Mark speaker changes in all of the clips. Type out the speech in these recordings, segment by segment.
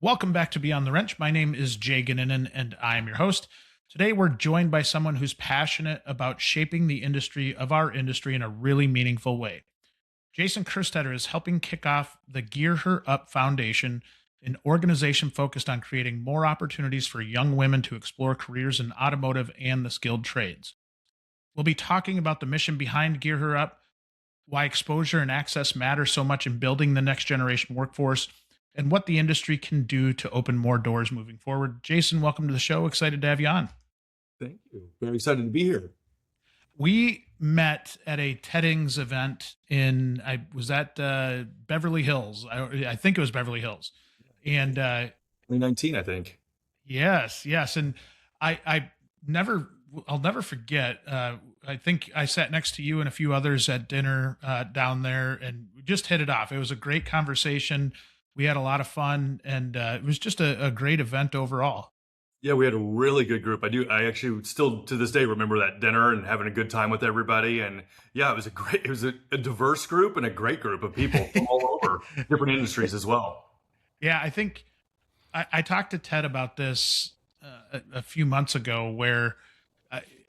Speaker 1: Welcome back to Beyond the Wrench. My name is Jay Goninen, and I am your host. Today, we're joined by someone who's passionate about shaping the industry of our industry in a really meaningful way. Jason Kerstetter is helping kick off the Gear Her Up Foundation, an organization focused on creating more opportunities for young women to explore careers in automotive and the skilled trades. We'll be talking about the mission behind Gear Her Up, why exposure and access matter so much in building the next generation workforce, and what the industry can do to open more doors moving forward. Jason, welcome to the show. Excited to have you on.
Speaker 2: Thank you. Very excited to be here.
Speaker 1: We met at a TEDx event in, I was at Beverly Hills. I think it was Beverly Hills. And
Speaker 2: 2019, I think.
Speaker 1: yes. And I never, I'll never forget. I think I sat next to you and a few others at dinner down there, and we just hit it off. It was a great conversation. We had a lot of fun, and it was just a great event overall.
Speaker 2: Yeah, we had a really good group. I actually still to this day remember that dinner and having a good time with everybody. And yeah, it was a diverse group and a great group of people from all over different industries as well.
Speaker 1: Yeah, I think I talked to Ted about this a few months ago, where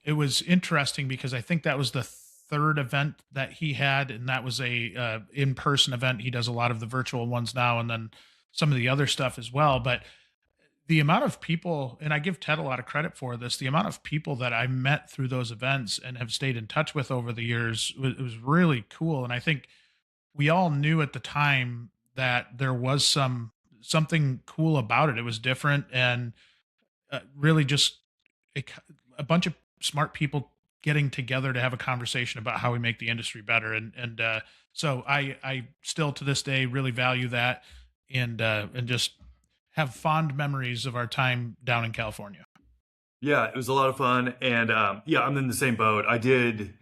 Speaker 1: it was interesting because I think that was the third event that he had, and that was a in-person event. He does a lot of the virtual ones now, and then some of the other stuff as well. But the amount of people, and I give Ted a lot of credit for this, the amount of people that I met through those events and have stayed in touch with over the years was really cool. And I think we all knew at the time that there was something cool about it. It was different, and really just a, a bunch of smart people getting together to have a conversation about how we make the industry better. And so I still to this day really value that, and just have fond memories of our time down in California.
Speaker 2: Yeah, it was a lot of fun. And yeah, I'm in the same boat. I did,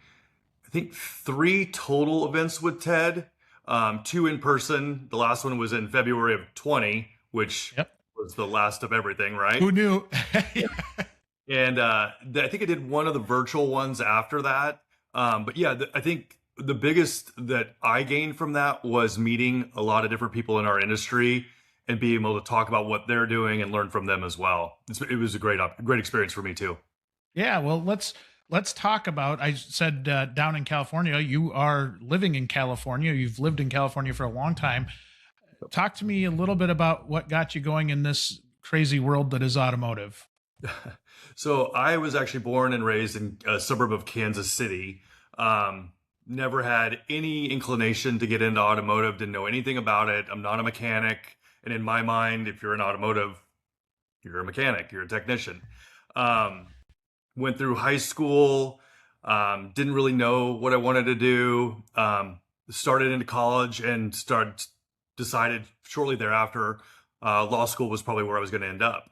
Speaker 2: I think, three total events with Ted, two in person. The last one was in February of 20, which
Speaker 1: Yep.
Speaker 2: was the last of everything, right?
Speaker 1: Who knew?
Speaker 2: And I think I did one of the virtual ones after that. But yeah, I think the biggest that I gained from that was meeting a lot of different people in our industry and being able to talk about what they're doing and learn from them as well. It was a great experience for me too.
Speaker 1: Yeah. Well, let's talk about. I said down in California. You are living in California. You've lived in California for a long time. Talk to me a little bit about what got you going in this crazy world that is automotive.
Speaker 2: So I was actually born and raised in a suburb of Kansas City. Never had any inclination to get into automotive, didn't know anything about it. I'm not a mechanic. And in my mind, if you're in automotive, you're a mechanic, you're a technician. Went through high school, didn't really know what I wanted to do. Started into college and decided shortly thereafter, law school was probably where I was going to end up.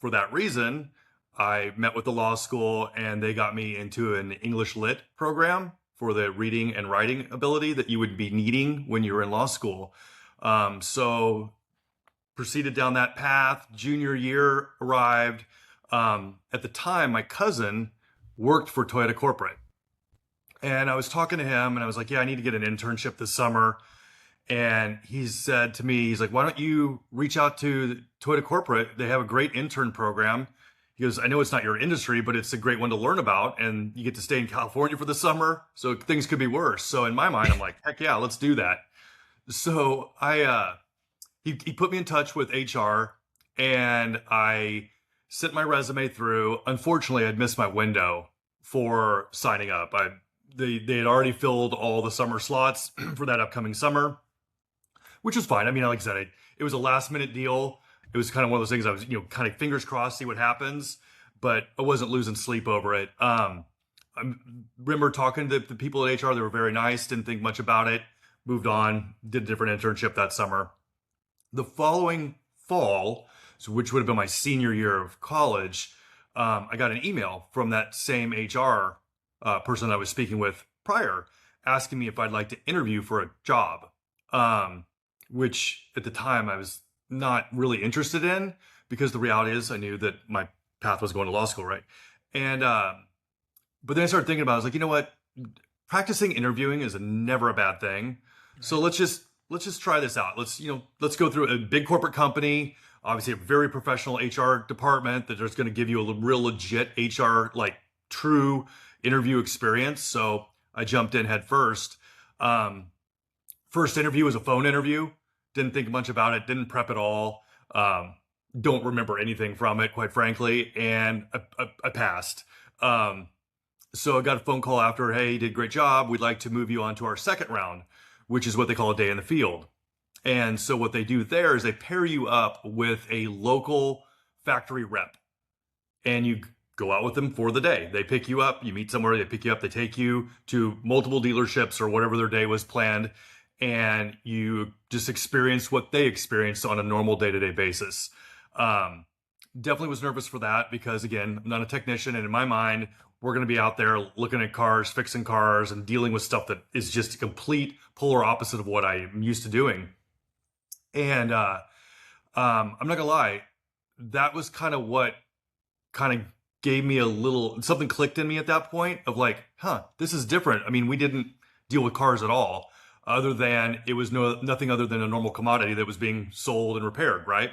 Speaker 2: For that reason, I met with the law school and they got me into an English Lit program for the reading and writing ability that you would be needing when you were in law school. So proceeded down that path. Junior year arrived. At the time, my cousin worked for Toyota Corporate. And I was talking to him and I was like, yeah, I need to get an internship this summer. And he said to me, he's like, why don't you reach out to Toyota Corporate? They have a great intern program. He goes, I know it's not your industry, but it's a great one to learn about. And you get to stay in California for the summer. So things could be worse. So in my mind, I'm like, heck yeah, let's do that. So he put me in touch with HR and I sent my resume through. Unfortunately, I'd missed my window for signing up. They had already filled all the summer slots for that upcoming summer, which was fine. I mean, like I said, it was a last minute deal. It was kind of one of those things I was, kind of fingers crossed, see what happens, but I wasn't losing sleep over it. I remember talking to the people at HR. They were very nice, didn't think much about it, moved on, did a different internship that summer. The following fall, so which would have been my senior year of college, I got an email from that same HR person I was speaking with prior, asking me if I'd like to interview for a job. Which at the time I was not really interested in because the reality is I knew that my path was going to law school, right? And but then I started thinking about it. I was like, you know what? Practicing interviewing is never a bad thing. Right. So let's just let's just try this out. Let's go through a big corporate company, obviously a very professional HR department that is going to give you a real legit HR, like true interview experience. So I jumped in head first. First interview was a phone interview. Didn't think much about it. Didn't prep at all. Don't remember anything from it, quite frankly. And I passed. So I got a phone call after, hey, you did a great job. We'd like to move you on to our second round, which is what they call a day in the field. And so what they do there is they pair you up with a local factory rep, and you go out with them for the day. They pick you up, you meet somewhere, they pick you up, they take you to multiple dealerships or whatever their day was planned, and you just experience what they experienced on a normal day-to-day basis. Definitely was nervous for that because, again, I'm not a technician, and in my mind, we're going to be out there looking at cars, fixing cars, and dealing with stuff that is just a complete polar opposite of what I'm used to doing. And I'm not gonna lie, that was kind of what kind of gave me a little, something clicked in me at that point of like, this is different. I mean, we didn't deal with cars at all, other than it was nothing other than a normal commodity that was being sold and repaired, right?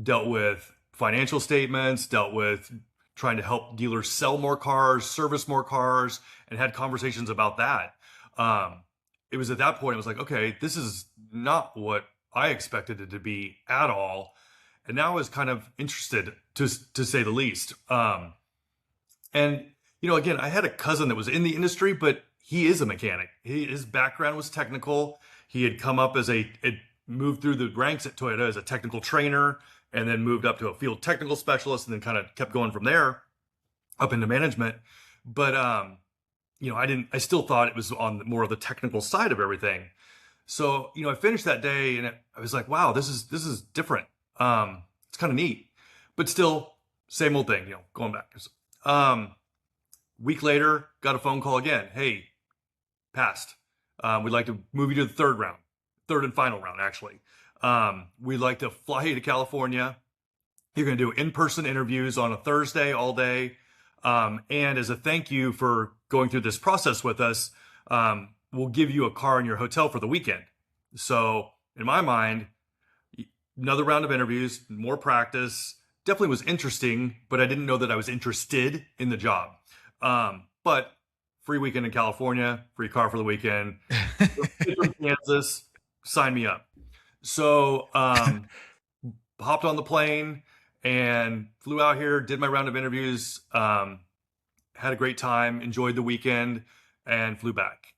Speaker 2: Dealt with financial statements, dealt with trying to help dealers sell more cars, service more cars, and had conversations about that. It was at that point, I was like, okay, this is not what I expected it to be at all. And now I was kind of interested, to say the least. And, again, I had a cousin that was in the industry, but he is a mechanic. His background was technical. He had come up moved through the ranks at Toyota as a technical trainer, and then moved up to a field technical specialist, and then kind of kept going from there up into management. But, I still thought it was on more of the technical side of everything. So, I finished that day and I was like, wow, this is different. It's kind of neat, but still same old thing, going back. Week later, got a phone call again. Hey, passed. We'd like to move you to the third and final round, actually. We'd like to fly you to California. You're going to do in-person interviews on a Thursday all day. And as a thank you for going through this process with us, we'll give you a car in your hotel for the weekend. So in my mind, another round of interviews, more practice, definitely was interesting, but I didn't know that I was interested in the job. But free weekend in California, free car for the weekend, from Kansas, sign me up. So hopped on the plane and flew out here, did my round of interviews, had a great time, enjoyed the weekend, and flew back.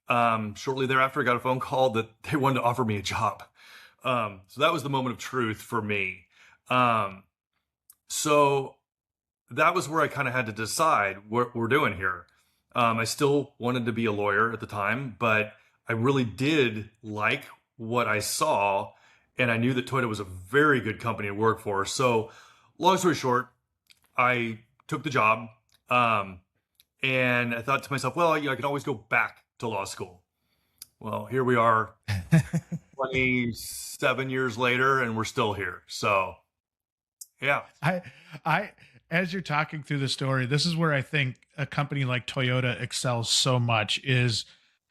Speaker 2: Shortly thereafter, I got a phone call that they wanted to offer me a job. So that was the moment of truth for me. So that was where I kind of had to decide what we're doing here. I still wanted to be a lawyer at the time, but I really did like what I saw, and I knew that Toyota was a very good company to work for. So long story short, I took the job, and I thought to myself, well, I can always go back to law school. Well, here we are 27 years later, and we're still here. So, yeah.
Speaker 1: I, as you're talking through the story, this is where I think a company like Toyota excels so much. Is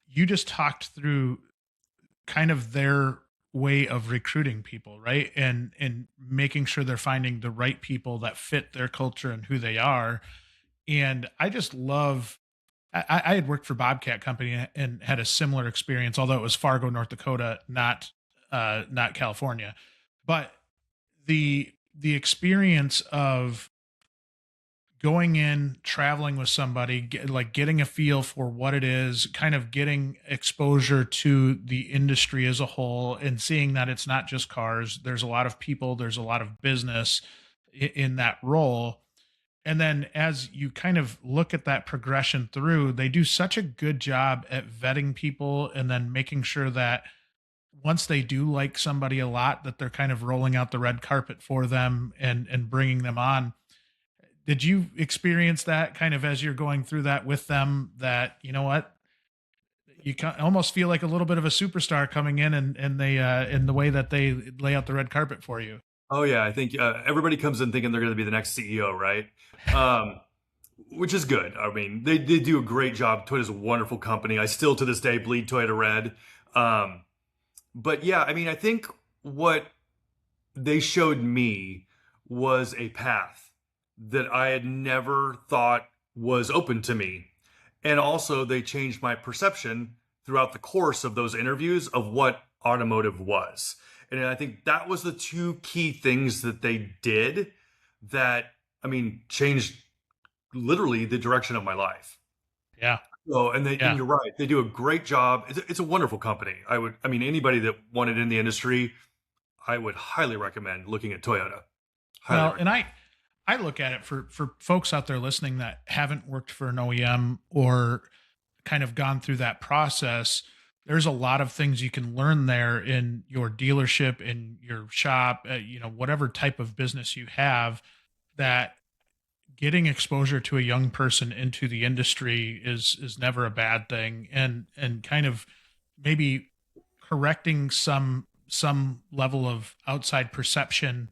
Speaker 1: you just talked through kind of their way of recruiting people, right? And making sure they're finding the right people that fit their culture and who they are. And I just love, I had worked for Bobcat Company and had a similar experience, although it was Fargo, North Dakota, not California. But the experience of going in, traveling with somebody, getting a feel for what it is, kind of getting exposure to the industry as a whole, and seeing that it's not just cars. There's a lot of people, there's a lot of business in that role. And then as you kind of look at that progression through, they do such a good job at vetting people and then making sure that once they do like somebody a lot, that they're kind of rolling out the red carpet for them and bringing them on. Did you experience that kind of as you're going through that with them, that, you know what, you almost feel like a little bit of a superstar coming in, and they, in the way that they lay out the red carpet for you?
Speaker 2: Oh, yeah. I think everybody comes in thinking they're going to be the next CEO, right? Which is good. I mean, they do a great job. Toyota's a wonderful company. I still, to this day, bleed Toyota red. But yeah, I mean, I think what they showed me was a path that I had never thought was open to me. And also, they changed my perception throughout the course of those interviews of what automotive was. And I think that was the two key things that they did that, I mean, changed literally the direction of my life.
Speaker 1: Yeah.
Speaker 2: So, and
Speaker 1: Yeah.
Speaker 2: you're right. They do a great job. It's a wonderful company. I mean, anybody that wanted in the industry, I would highly recommend looking at Toyota. Highly
Speaker 1: Well,
Speaker 2: recommend.
Speaker 1: and I look at it for folks out there listening that haven't worked for an OEM or kind of gone through that process. There's a lot of things you can learn there in your dealership, in your shop, whatever type of business you have, that getting exposure to a young person into the industry is never a bad thing, and kind of maybe correcting some level of outside perception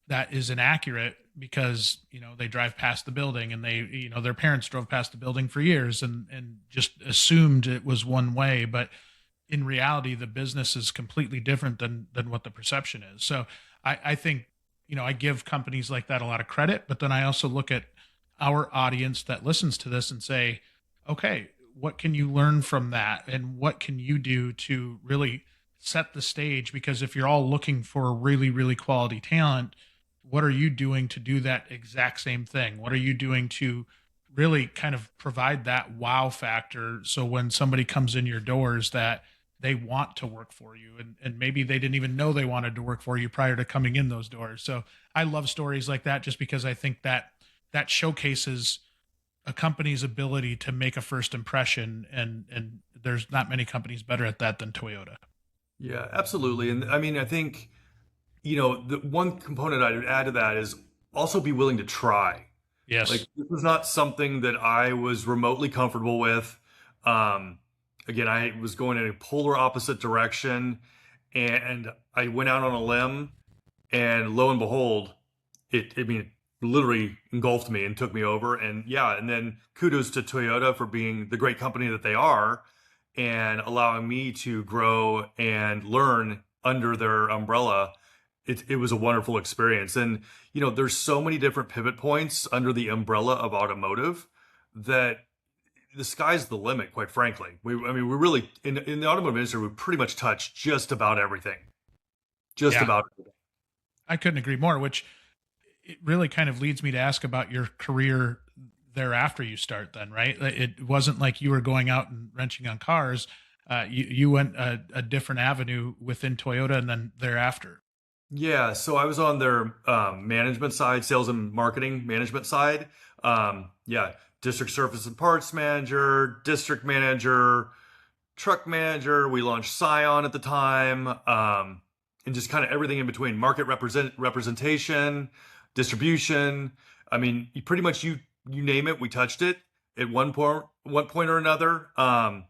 Speaker 1: that is inaccurate because they drive past the building, and their parents drove past the building for years and just assumed it was one way, but in reality the business is completely different than what the perception is. So I think I give companies like that a lot of credit, but then I also look at our audience that listens to this and say, okay, what can you learn from that, and what can you do to really set the stage? Because if you're all looking for really really quality talent, what are you doing to do that exact same thing? What are you doing to really kind of provide that wow factor, so when somebody comes in your doors that they want to work for you, and maybe they didn't even know they wanted to work for you prior to coming in those doors. So I love stories like that, just because I think that showcases a company's ability to make a first impression, and there's not many companies better at that than Toyota.
Speaker 2: Yeah, absolutely. And I mean, I think, the one component I would add to that is also be willing to try. Like,
Speaker 1: Yes.
Speaker 2: this was not something that I was remotely comfortable with. Um, Again, I was going in a polar opposite direction, and I went out on a limb, and lo and behold, I mean, it literally engulfed me and took me over. And yeah, and then kudos to Toyota for being the great company that they are and allowing me to grow and learn under their umbrella. It was a wonderful experience. And, there's so many different pivot points under the umbrella of automotive that the sky's the limit, quite frankly. I mean, we really, in the automotive industry, we pretty much touch just about everything. Just
Speaker 1: Yeah,
Speaker 2: about everything.
Speaker 1: I couldn't agree more, which it really kind of leads me to ask about your career thereafter you start then, right? It wasn't like you were going out and wrenching on cars. You went a different avenue within Toyota and then thereafter.
Speaker 2: Yeah, so I was on their management side, sales and marketing management side. Yeah, district service and parts manager, district manager, truck manager. We launched Scion at the time, and just kind of everything in between. Market representation, distribution. I mean, you pretty much you name it, we touched it at one point or another. I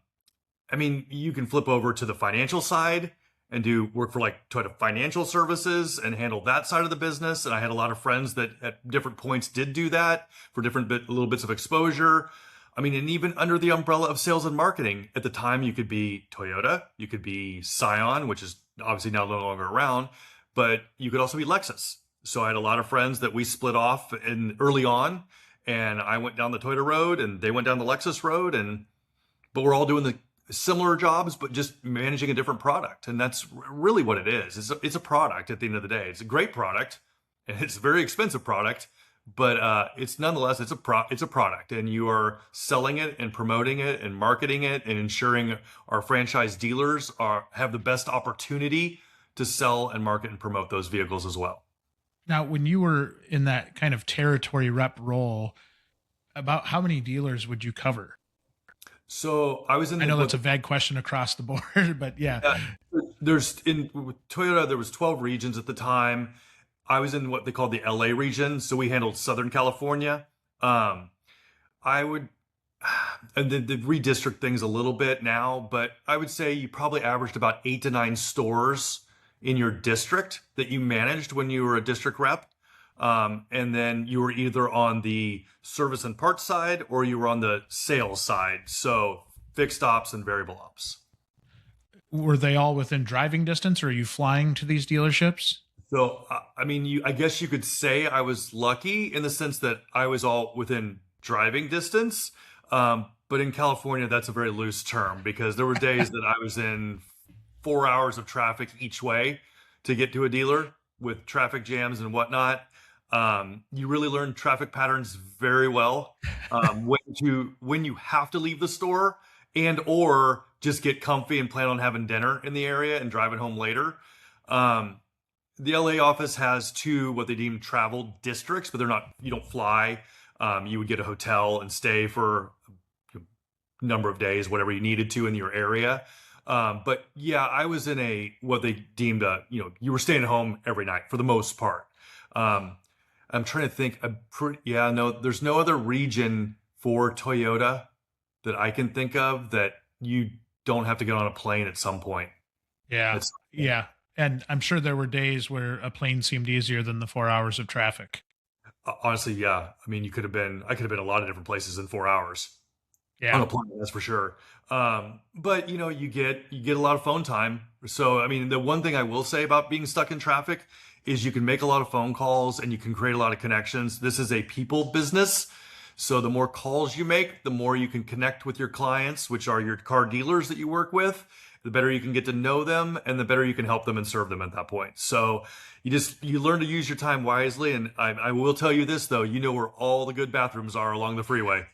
Speaker 2: mean, you can flip over to the financial side and do work for like Toyota Financial Services and handle that side of the business. And I had a lot of friends that at different points did do that for different little bits of exposure. I mean, and even under the umbrella of sales and marketing, at the time you could be Toyota, you could be Scion, which is obviously now no longer around, but you could also be Lexus. So I had a lot of friends that we split off in early on, and I went down the Toyota road and they went down the Lexus road, and but we're all doing the similar jobs, but just managing a different product. And that's really what it is. It's a product at the end of the day. It's a great product, and it's a very expensive product, but it's nonetheless, it's a product, and you are selling it and promoting it and marketing it and ensuring our franchise dealers have the best opportunity to sell and market and promote those vehicles as well.
Speaker 1: Now, when you were in that kind of territory rep role, about how many dealers would you cover?
Speaker 2: So I was in
Speaker 1: I
Speaker 2: the
Speaker 1: know
Speaker 2: what
Speaker 1: that's a vague question across the board, but yeah.
Speaker 2: uh, there's in with Toyota there was 12 regions at the time. I was in what they called the LA region, so we handled Southern California. Um, I would and they redistrict things a little bit now, but I would say you probably averaged about 8 to 9 stores in your district that you managed when you were a district rep. And then you were either on the service and parts side or you were on the sales side. So fixed ops and variable ops.
Speaker 1: were they all within driving distance, or are you flying to these dealerships?
Speaker 2: So, I mean, I guess you could say I was lucky in the sense that I was all within driving distance. But in California, that's a very loose term because there were days that I was in 4 hours of traffic each way to get to a dealer with traffic jams and whatnot. You really learn traffic patterns very well, when you have to leave the store and or just get comfy and plan on having dinner in the area and driving home later. Um, the LA office has two what they deem travel districts, but they're not. You don't fly. You would get a hotel and stay for a number of days, whatever you needed to in your area. But yeah, I was in a what they deemed a you were staying at home every night for the most part. Um, I'm trying to think. Yeah, no, there's no other region for Toyota that I can think of that you don't have to get on a plane at some point.
Speaker 1: Yeah.
Speaker 2: It's
Speaker 1: Yeah. And I'm sure there were days where a plane seemed easier than the 4 hours of traffic.
Speaker 2: honestly, yeah. I mean, I could have been a lot of different places in 4 hours on a
Speaker 1: Yeah.
Speaker 2: plane, that's for sure. But you get a lot of phone time. So, I mean, the one thing I will say about being stuck in traffic is you can make a lot of phone calls and you can create a lot of connections. This is a people business. So the more calls you make, the more you can connect with your clients, which are your car dealers that you work with. The better you can get to know them and the better you can help them and serve them at that point. So you learn to use your time wisely. And I will tell you this though, you know where all the good bathrooms are along the freeway.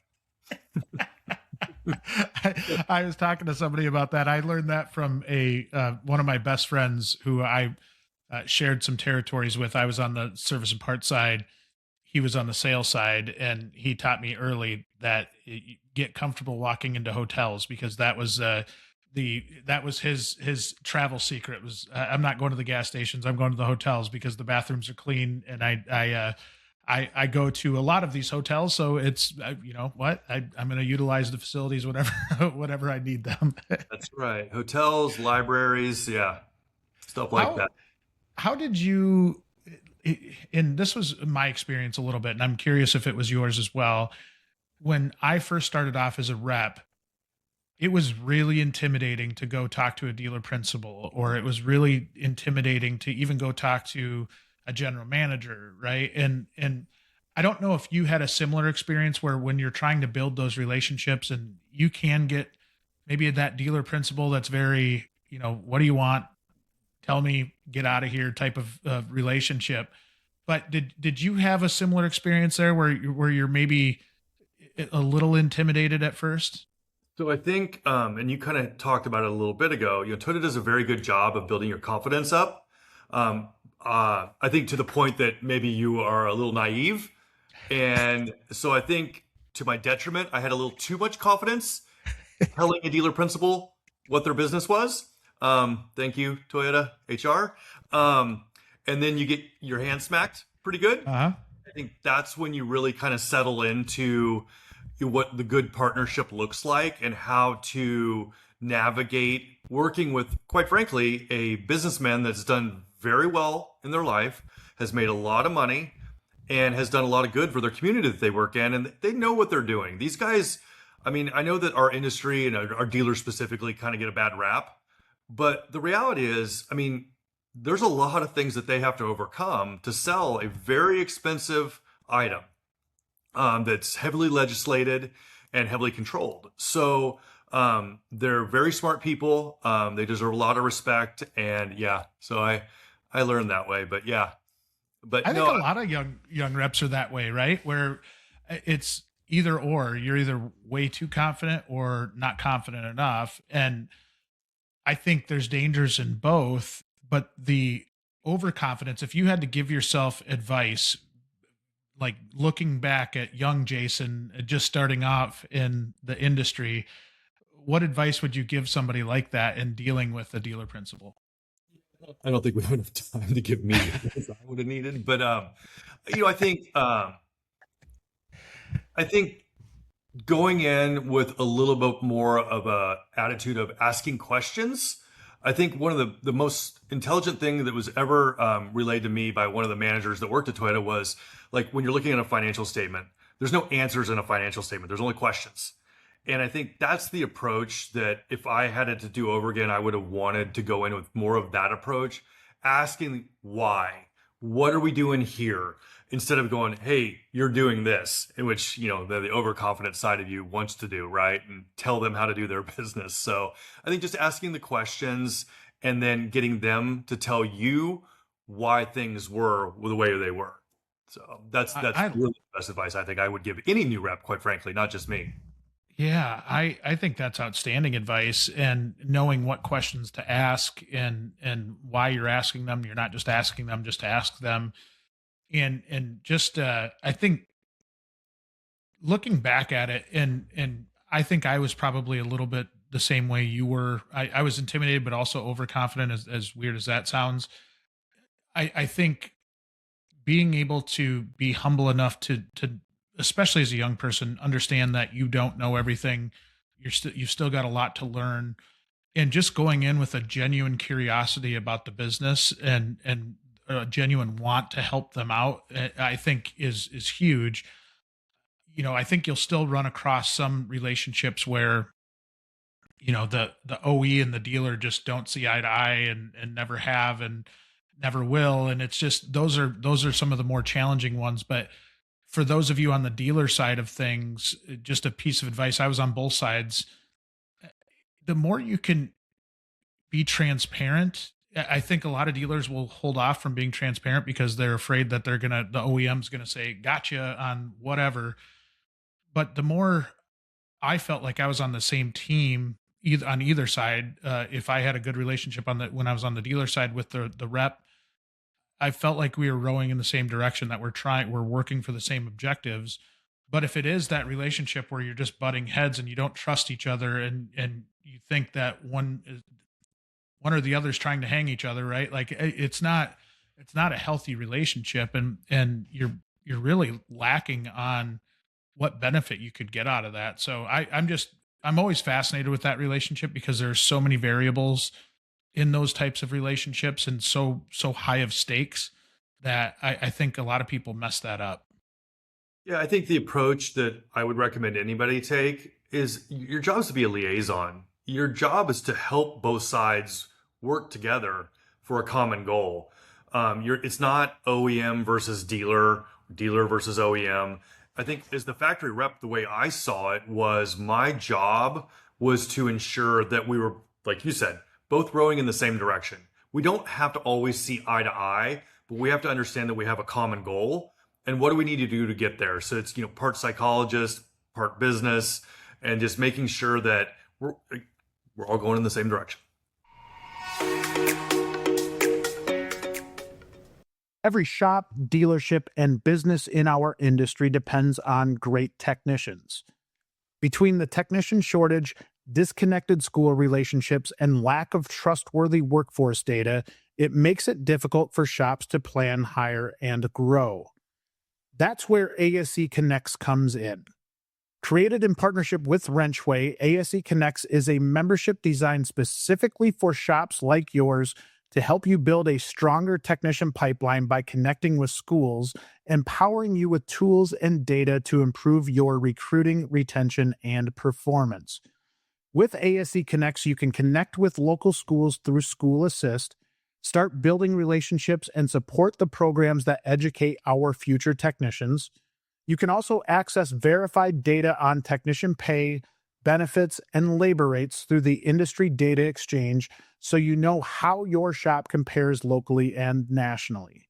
Speaker 1: I was talking to somebody about that. I learned that from a one of my best friends who I shared some territories with. I was on the service and parts side. He was on the sales side, and he taught me early that you get comfortable walking into hotels because that was that was his travel secret was I'm not going to the gas stations. I'm going to the hotels because the bathrooms are clean, and I go to a lot of these hotels, so it's you know what I'm going to utilize the facilities whenever whenever I need them.
Speaker 2: That's right. Hotels, libraries, yeah, stuff like
Speaker 1: how
Speaker 2: that.
Speaker 1: how did you? And this was my experience a little bit, and I'm curious if it was yours as well. When I first started off as a rep, it was really intimidating to go talk to a dealer principal, or it was really intimidating to even go talk to a general manager, right? And I don't know if you had a similar experience where when you're trying to build those relationships and you can get maybe that dealer principal that's very, what do you want? Tell me, get out of here type of relationship. But did you have a similar experience there where you're maybe a little intimidated at first?
Speaker 2: So I think, and you kind of talked about it a little bit ago, Toyota does a very good job of building your confidence up. Um, I think to the point that maybe you are a little naive. And so I think to my detriment, I had a little too much confidence telling a dealer principal what their business was. Thank you, Toyota HR. And then you get your hand smacked pretty good.
Speaker 1: Uh-huh.
Speaker 2: I think that's when you really kind of settle into what the good partnership looks like and how to navigate working with, quite frankly, a businessman that's done very well in their life, has made a lot of money, and has done a lot of good for their community that they work in, and they know what they're doing. These guys, I mean, I know that our industry and our dealers specifically kind of get a bad rap, but the reality is, I mean, there's a lot of things that they have to overcome to sell a very expensive item that's heavily legislated and heavily controlled. So they're very smart people. They deserve a lot of respect, and yeah, so I learned that way. But yeah, but
Speaker 1: I think
Speaker 2: no,
Speaker 1: a lot of young reps are that way, right? Where it's either or. You're either way too confident or not confident enough. And I think there's dangers in both, but the overconfidence, if you had to give yourself advice, like looking back at young Jason just starting off in the industry, what advice would you give somebody like that in dealing with a dealer principal?
Speaker 2: I don't think we have enough time to give me the advice I would have needed. But I think going in with a little bit more of a attitude of asking questions. I think one of the most intelligent thing that was ever relayed to me by one of the managers that worked at Toyota was like when you're looking at a financial statement, there's no answers in a financial statement. There's only questions. And I think that's the approach that if I had it to do over again, I would have wanted to go in with more of that approach, asking why. What are we doing here? Instead of going, hey, you're doing this, in which, the overconfident side of you wants to do, right? And tell them how to do their business. So I think just asking the questions and then getting them to tell you why things were the way they were. So that's
Speaker 1: I
Speaker 2: really the best advice I think I would give any new rep, quite frankly, not just me.
Speaker 1: Yeah, I think that's outstanding advice, and knowing what questions to ask and why you're asking them. You're not just asking them just to ask them. And just I think looking back at it, and I think I was probably a little bit the same way you were. I was intimidated but also overconfident, as weird as that sounds. I think being able to be humble enough to especially as a young person understand that you don't know everything, you've still got a lot to learn, and just going in with a genuine curiosity about the business and a genuine want to help them out, I think is huge. I think you'll still run across some relationships where the OE and the dealer just don't see eye to eye, and never have and never will, and it's just those are some of the more challenging ones. But for those of you on the dealer side of things, just a piece of advice, I was on both sides. The more you can be transparent, I think a lot of dealers will hold off from being transparent because they're afraid that the OEM's gonna say gotcha on whatever. But the more I felt like I was on the same team on either side, if I had a good relationship when I was on the dealer side with the rep, I felt like we were rowing in the same direction, that we're working for the same objectives. But if it is that relationship where you're just butting heads and you don't trust each other, and you think that one or the other is trying to hang each other, right? Like it's not a healthy relationship, and you're really lacking on what benefit you could get out of that. So I'm always fascinated with that relationship because there's so many variables in those types of relationships, and so high of stakes that I think a lot of people mess that up.
Speaker 2: Yeah, I think the approach that I would recommend anybody take is your job is to be a liaison. Your job is to help both sides work together for a common goal. It's not OEM versus dealer, dealer versus OEM. I think as the factory rep, the way I saw it was my job was to ensure that we were, like you said, both rowing in the same direction. We don't have to always see eye to eye, but we have to understand that we have a common goal and what do we need to do to get there. So it's, part psychologist, part business, and just making sure that we're all going in the same direction.
Speaker 3: Every shop, dealership, and business in our industry depends on great technicians. Between the technician shortage, disconnected school relationships, and lack of trustworthy workforce data, it makes it difficult for shops to plan, hire, and grow. That's where ASE Connects comes in. Created in partnership with WrenchWay, ASE Connects is a membership designed specifically for shops like yours to help you build a stronger technician pipeline by connecting with schools, empowering you with tools and data to improve your recruiting, retention, and performance. With ASE Connects, you can connect with local schools through School Assist, start building relationships, and support the programs that educate our future technicians. You can also access verified data on technician pay, benefits, and labor rates through the Industry Data Exchange, so you know how your shop compares locally and nationally.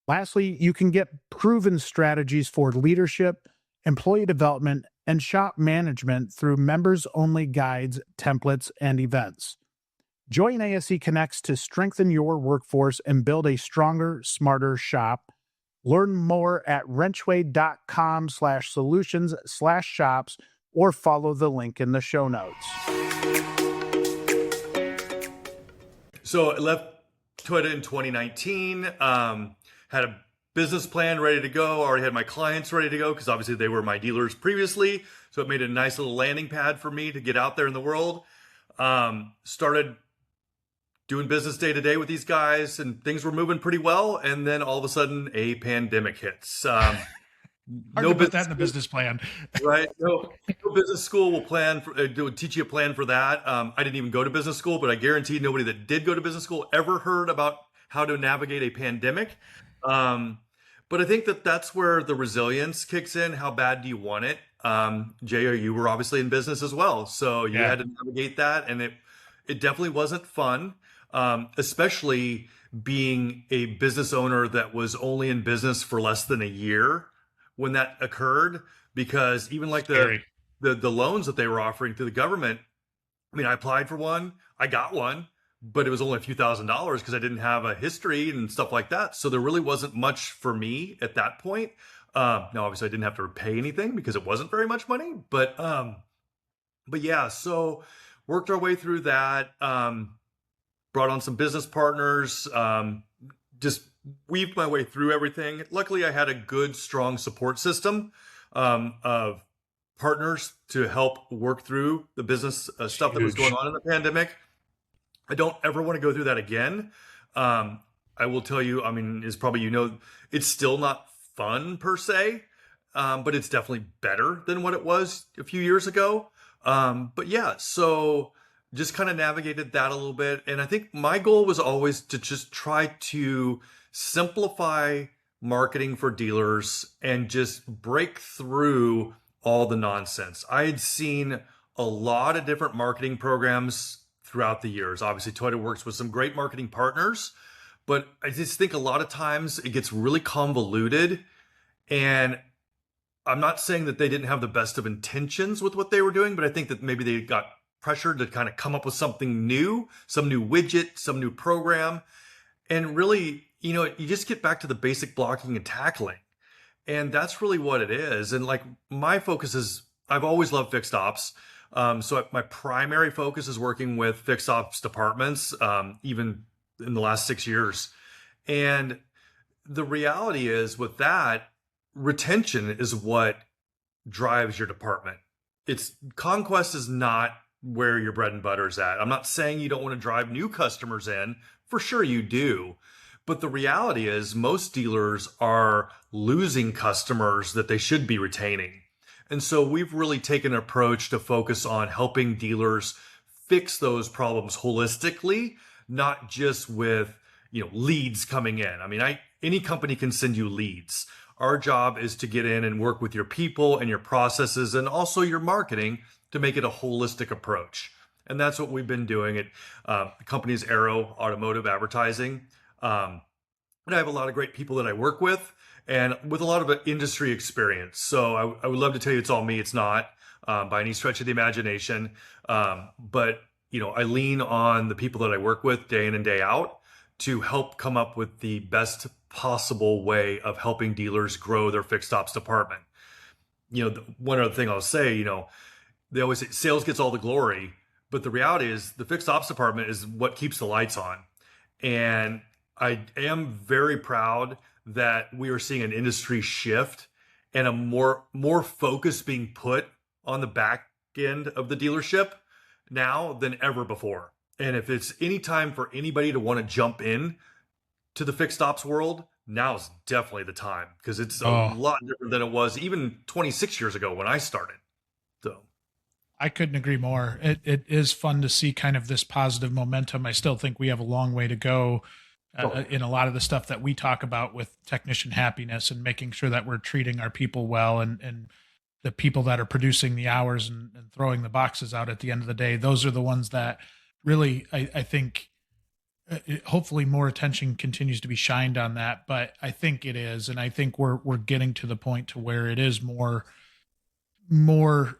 Speaker 3: Lastly, you can get proven strategies for leadership, employee development, and shop management through members-only guides, templates, and events. Join ASE Connects to strengthen your workforce and build a stronger, smarter shop. Learn more at wrenchway.com/solutions/shops or follow the link in the show notes.
Speaker 2: So I left Toyota in 2019, had a business plan ready to go, already had my clients ready to go because obviously they were my dealers previously. So it made a nice little landing pad for me to get out there in the world. Started doing business day to day with these guys and things were moving pretty well. And then all of a sudden a pandemic hits.
Speaker 1: Hard to put that in the business plan.
Speaker 2: Right. No business school will teach you a plan for that. I didn't even go to business school, but I guarantee nobody that did go to business school ever heard about how to navigate a pandemic. But I think that's where the resilience kicks in. How bad do you want it? Jay, you were obviously in business as well, so you had to navigate that, and it definitely wasn't fun, especially being a business owner that was only in business for less than a year when that occurred, because even like the loans that they were offering through the government, I mean, I applied for one, I got one, but it was only a few $1,000s because I didn't have a history and stuff like that. So there really wasn't much for me at that point. Now, obviously, I didn't have to pay anything because it wasn't very much money, but yeah, so worked our way through that. Brought on some business partners, just weaved my way through everything. Luckily, I had a good, strong support system of partners to help work through the business stuff that was going on in the pandemic. I don't ever want to go through that again. I will tell you, I mean, as probably it's still not fun per se, but it's definitely better than what it was a few years ago. But yeah, so just kind of navigated that a little bit. And I think my goal was always to just try to simplify marketing for dealers and just break through all the nonsense. I had seen a lot of different marketing programs throughout the years. Obviously, Toyota works with some great marketing partners, but I just think a lot of times it gets really convoluted. And I'm not saying that they didn't have the best of intentions with what they were doing, but I think that maybe they got pressured to kind of come up with something new, some new widget, some new program. And really, you just get back to the basic blocking and tackling. And that's really what it is. And like my focus is, I've always loved fixed ops. So my primary focus is working with fixed ops departments, even in the last 6 years. And the reality is with that, retention is what drives your department. Conquest is not where your bread and butter is at. I'm not saying you don't want to drive new customers in. For sure you do. But the reality is most dealers are losing customers that they should be retaining. And so we've really taken an approach to focus on helping dealers fix those problems holistically, not just with, leads coming in. I mean, any company can send you leads. Our job is to get in and work with your people and your processes and also your marketing to make it a holistic approach. And that's what we've been doing at the company's Aero Automotive Advertising. And I have a lot of great people that I work with and with a lot of industry experience. So I would love to tell you it's all me. It's not by any stretch of the imagination. But, I lean on the people that I work with day in and day out to help come up with the best possible way of helping dealers grow their fixed ops department. One other thing I'll say, they always say sales gets all the glory, but the reality is the fixed ops department is what keeps the lights on. And I am very proud that we are seeing an industry shift and a more focus being put on the back end of the dealership now than ever before. And if it's any time for anybody to want to jump in to the fixed ops world, now is definitely the time, because it's a lot different than it was even 26 years ago when I started. So
Speaker 1: I couldn't agree more. It is fun to see kind of this positive momentum. I still think we have a long way to go in a lot of the stuff that we talk about with technician happiness and making sure that we're treating our people well, and the people that are producing the hours and throwing the boxes out at the end of the day. Those are the ones that really, I think, hopefully more attention continues to be shined on that, but I think it is. And I think we're getting to the point to where it is more, I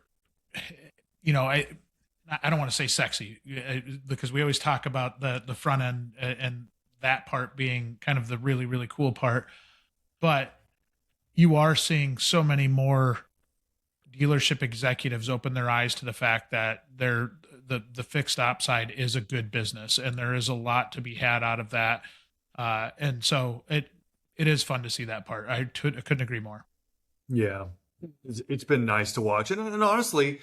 Speaker 1: don't want to say sexy, because we always talk about the front end and that part being kind of the really, really cool part, but you are seeing so many more dealership executives open their eyes to the fact that the fixed op side is a good business, and there is a lot to be had out of that. And so it is fun to see that part. I couldn't agree more.
Speaker 2: Yeah. It's been nice to watch. And honestly,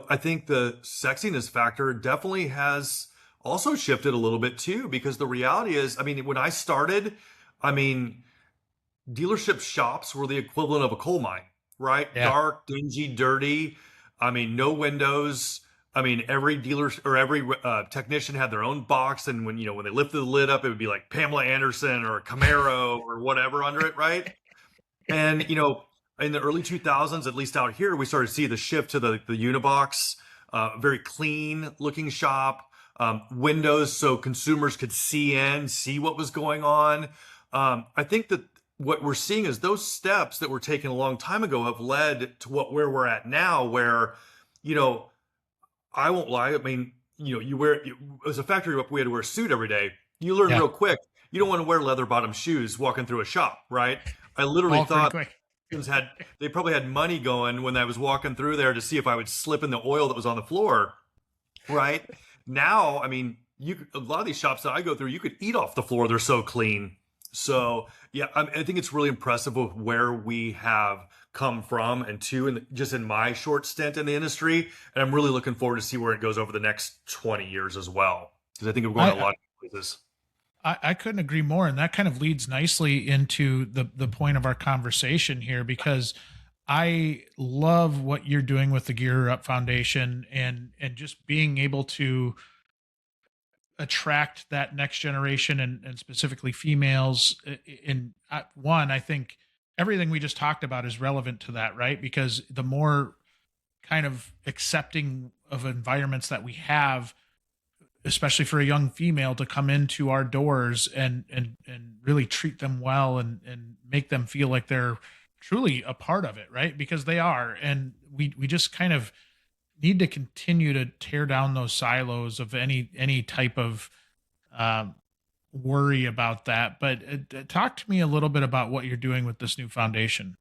Speaker 2: I think the sexiness factor definitely has also shifted a little bit too, because the reality is, when I started, dealership shops were the equivalent of a coal mine, right?
Speaker 1: Yeah.
Speaker 2: Dark, dingy, dirty. I mean, no windows. I mean, every dealer or every technician had their own box, and when when they lifted the lid up, it would be like Pamela Anderson or a Camaro or whatever under it, right? And in the early 2000s, at least out here, we started to see the shift to the unibox, very clean looking shop, windows so consumers could see what was going on. I think that what we're seeing is those steps that were taken a long time ago have led to where we're at now, where you know I won't lie. I mean, as a factory rep, we had to wear a suit every day. You learn
Speaker 1: Yeah.
Speaker 2: real quick. You don't want to wear leather bottom shoes walking through a shop, right? I literally
Speaker 1: All pretty
Speaker 2: thought
Speaker 1: quick.
Speaker 2: they probably had money going when I was walking through there to see if I would slip in the oil that was on the floor, right? Now, I mean, a lot of these shops that I go through, you could eat off the floor. They're so clean. So yeah, I think it's really impressive with where we have come from and to, and just in my short stint in the industry. And I'm really looking forward to see where it goes over the next 20 years as well, because I think we're going a lot of places.
Speaker 1: I couldn't agree more. And that kind of leads nicely into the point of our conversation here, because I love what you're doing with the Gear Up Foundation and just being able to attract that next generation and specifically females. I think everything we just talked about is relevant to that, right? Because the more kind of accepting of environments that we have, especially for a young female to come into our doors and really treat them well and make them feel like they're truly a part of it, right? Because they are. And we just kind of need to continue to tear down those silos of any type of worry about that. But talk to me a little bit about what you're doing with this new foundation.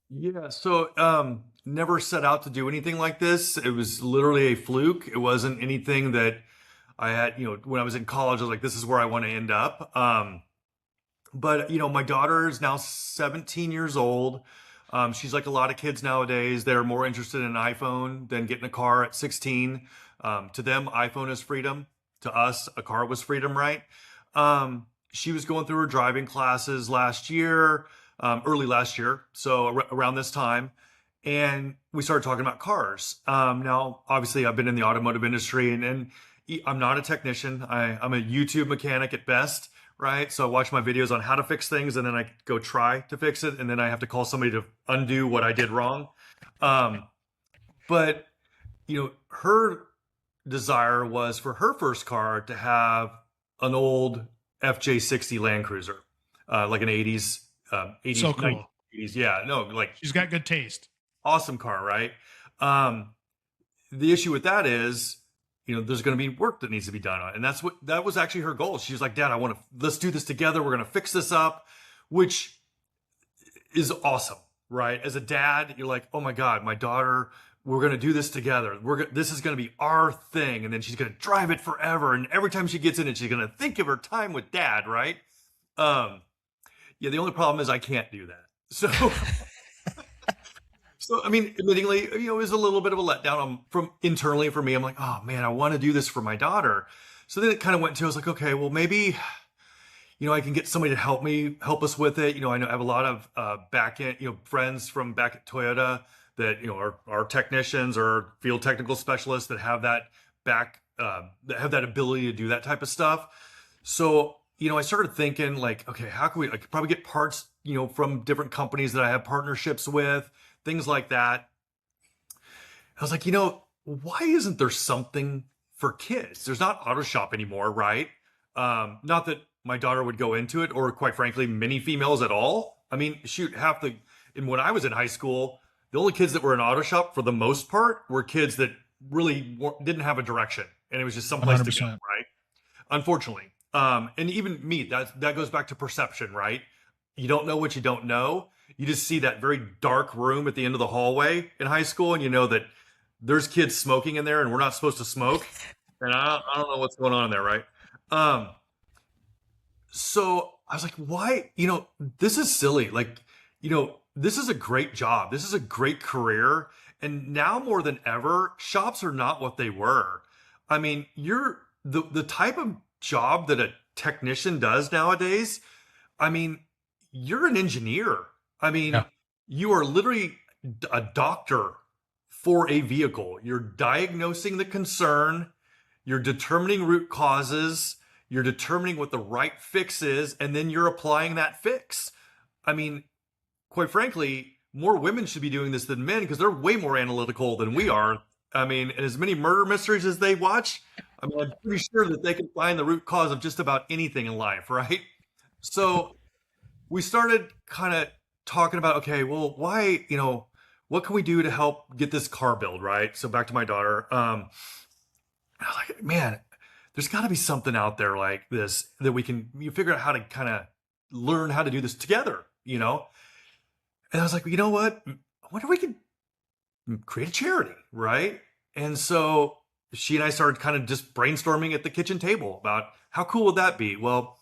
Speaker 2: Yeah, so never set out to do anything like this. It was literally a fluke. It wasn't anything that I had, when I was in college, I was like, this is where I want to end up. But my daughter is now 17 years old. She's like a lot of kids nowadays. They're more interested in an iPhone than getting a car at 16. To them, iPhone is freedom. To us, a car was freedom, right? She was going through her driving classes last year, early last year, so around this time. And we started talking about cars. Now, obviously, I've been in the automotive industry, and I'm not a technician. I'm a YouTube mechanic at best, right? So I watch my videos on how to fix things, and then I go try to fix it, and then I have to call somebody to undo what I did wrong. But her desire was for her first car to have an old FJ60 Land Cruiser, like an 80s, 80s,
Speaker 1: So cool.
Speaker 2: 90s. Yeah, no, like
Speaker 1: She's got good taste.
Speaker 2: awesome car, right? The issue with that is, there's going to be work that needs to be done on it. And that was actually her goal. She was like, Dad, let's do this together. We're going to fix this up, which is awesome, right? As a dad, you're like, oh my God, my daughter, we're going to do this together. This is going to be our thing. And then she's going to drive it forever. And every time she gets in it, she's going to think of her time with Dad, right? Yeah, the only problem is I can't do that. So, I mean, admittingly, it was a little bit of a letdown from internally for me. I'm like, oh man, I want to do this for my daughter. So then it kind of went to, I was like, okay, well, maybe, I can get somebody to help us with it. I have a lot of back end, friends from back at Toyota that, are technicians or field technical specialists that have that that have that ability to do that type of stuff. So, I started thinking like, okay, how can I could probably get parts, from different companies that I have partnerships with, things like that. I was like, why isn't there something for kids? There's not auto shop anymore, right? Not that my daughter would go into it, or quite frankly, many females at all. I mean, shoot, and when I was in high school, the only kids that were in auto shop for the most part were kids that really didn't have a direction, and it was just someplace to go, right? Unfortunately. And even me, that goes back to perception, right? You don't know what you don't know. You just see that very dark room at the end of the hallway in high school, and you know that there's kids smoking in there, and we're not supposed to smoke. And I don't know what's going on in there, right? So I was like, why? This is silly. Like, this is a great job. This is a great career. And now more than ever, shops are not what they were. I mean, the type of job that a technician does nowadays. I mean, you're an engineer. I mean,
Speaker 1: Yeah.
Speaker 2: you are literally a doctor for a vehicle. You're diagnosing the concern, you're determining root causes, you're determining what the right fix is, and then you're applying that fix. I mean, quite frankly, more women should be doing this than men because they're way more analytical than we are. I mean, and as many murder mysteries as they watch, I mean, I'm pretty sure that they can find the root cause of just about anything in life, right? So we started kind of talking about, okay, well, why, what can we do to help get this car build, right? So back to my daughter. I was like, man, there's got to be something out there like this that you figure out how to kind of learn how to do this together, And I was like, well, you know what? I wonder if we could create a charity, right? And so she and I started kind of just brainstorming at the kitchen table about how cool would that be? Well,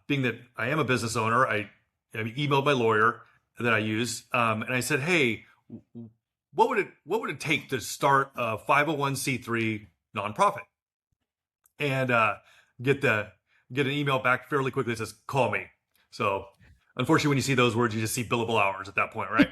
Speaker 2: being that I am a business owner, I emailed my lawyer that I use, and I said, hey, what would it take to start a 501c3 nonprofit? And get an email back fairly quickly that says, call me. So unfortunately, when you see those words, you just see billable hours at that point, right?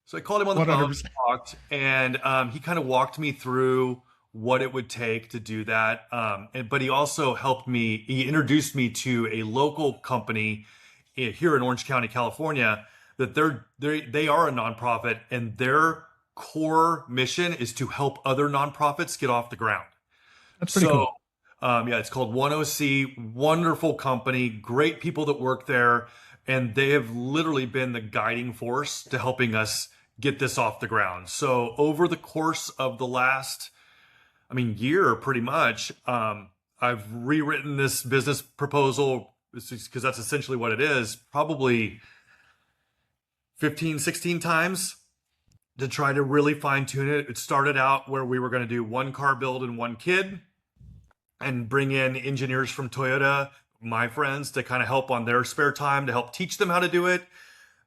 Speaker 2: So I called him on the phone,
Speaker 1: 100%.
Speaker 2: talked, and he kind of walked me through what it would take to do that. But he also he introduced me to a local company here in Orange County, California, that they are a nonprofit, and their core mission is to help other nonprofits get off the ground.
Speaker 1: That's pretty cool.
Speaker 2: It's called 10C, wonderful company, great people that work there. And they have literally been the guiding force to helping us get this off the ground. So over the course of the last, year pretty much, I've rewritten this business proposal because that's essentially what it is, probably 15, 16 times to try to really fine tune it. It started out where we were going to do one car build and one kid and bring in engineers from Toyota, my friends, to kind of help on their spare time to help teach them how to do it.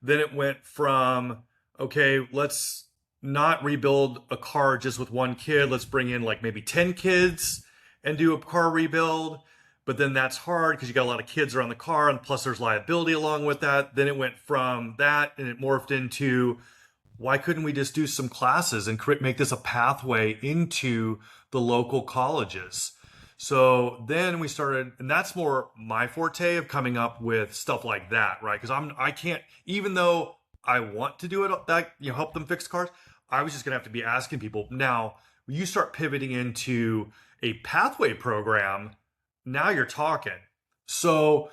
Speaker 2: Then it went from, okay, let's not rebuild a car just with one kid. Let's bring in like maybe 10 kids and do a car rebuild. But then that's hard because you got a lot of kids around the car, and plus there's liability along with that. Then it went from that and it morphed into, why couldn't we just do some classes and make this a pathway into the local colleges? So then we started, and that's more my forte of coming up with stuff like that, right? Because I can't, even though I want to do it, that help them fix cars, I was just gonna have to be asking people. Now, when you start pivoting into a pathway program, now you're talking. So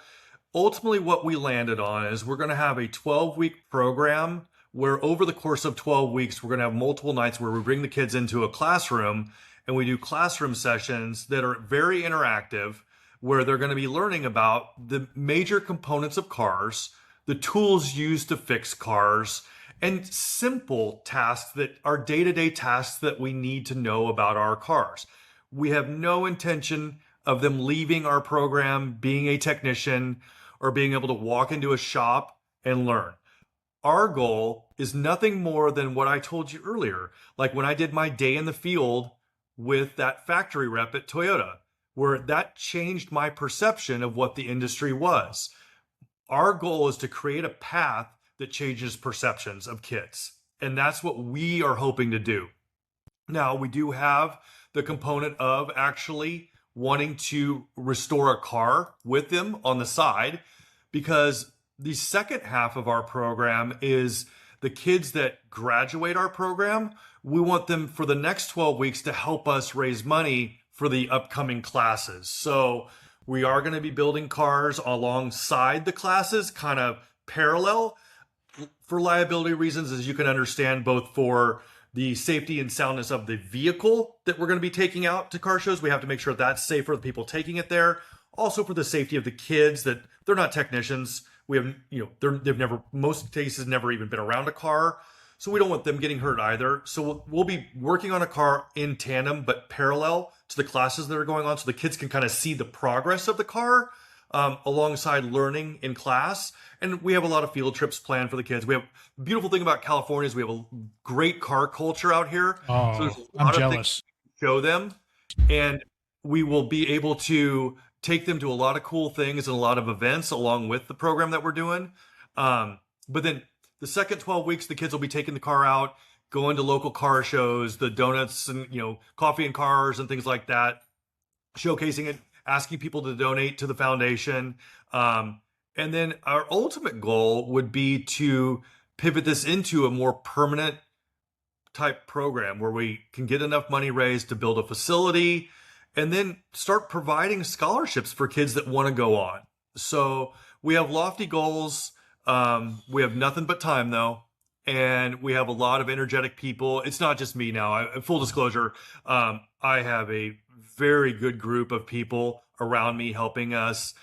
Speaker 2: ultimately what we landed on is we're gonna have a 12-week program where over the course of 12 weeks, we're gonna have multiple nights where we bring the kids into a classroom and we do classroom sessions that are very interactive, where they're going to be learning about the major components of cars, the tools used to fix cars, and simple tasks that are day-to-day tasks that we need to know about our cars. We have no intention of them leaving our program, being a technician, or being able to walk into a shop and learn. Our goal is nothing more than what I told you earlier. Like when I did my day in the field with that factory rep at Toyota, where that changed my perception of what the industry was. Our goal is to create a path that changes perceptions of kids. And that's what we are hoping to do. Now, we do have the component of actually wanting to restore a car with them on the side, because the second half of our program is the kids that graduate our program. We want them for the next 12 weeks to help us raise money for the upcoming classes. So we are going to be building cars alongside the classes, kind of parallel, for liability reasons, as you can understand, both for the safety and soundness of the vehicle that we're going to be taking out to car shows. We have to make sure that's safe for the people taking it there. Also for the safety of the kids, that they're not technicians. We have, they've never, most cases, never even been around a car. So we don't want them getting hurt either. So we'll be working on a car in tandem, but parallel to the classes that are going on, so the kids can kind of see the progress of the car alongside learning in class. And we have a lot of field trips planned for the kids. The beautiful thing about California is we have a great car culture out here.
Speaker 1: Oh,
Speaker 2: so there's a lot
Speaker 1: I'm
Speaker 2: of
Speaker 1: jealous.
Speaker 2: things to show them. And we will be able to take them to a lot of cool things and a lot of events along with the program that we're doing. But then the second 12 weeks, the kids will be taking the car out, going to local car shows, the donuts and, coffee and cars and things like that, showcasing it, asking people to donate to the foundation. And then our ultimate goal would be to pivot this into a more permanent type program where we can get enough money raised to build a facility and then start providing scholarships for kids that want to go on. So we have lofty goals. We have nothing but time though. And we have a lot of energetic people. It's not just me now. Full disclosure, I have a very good group of people around me helping us.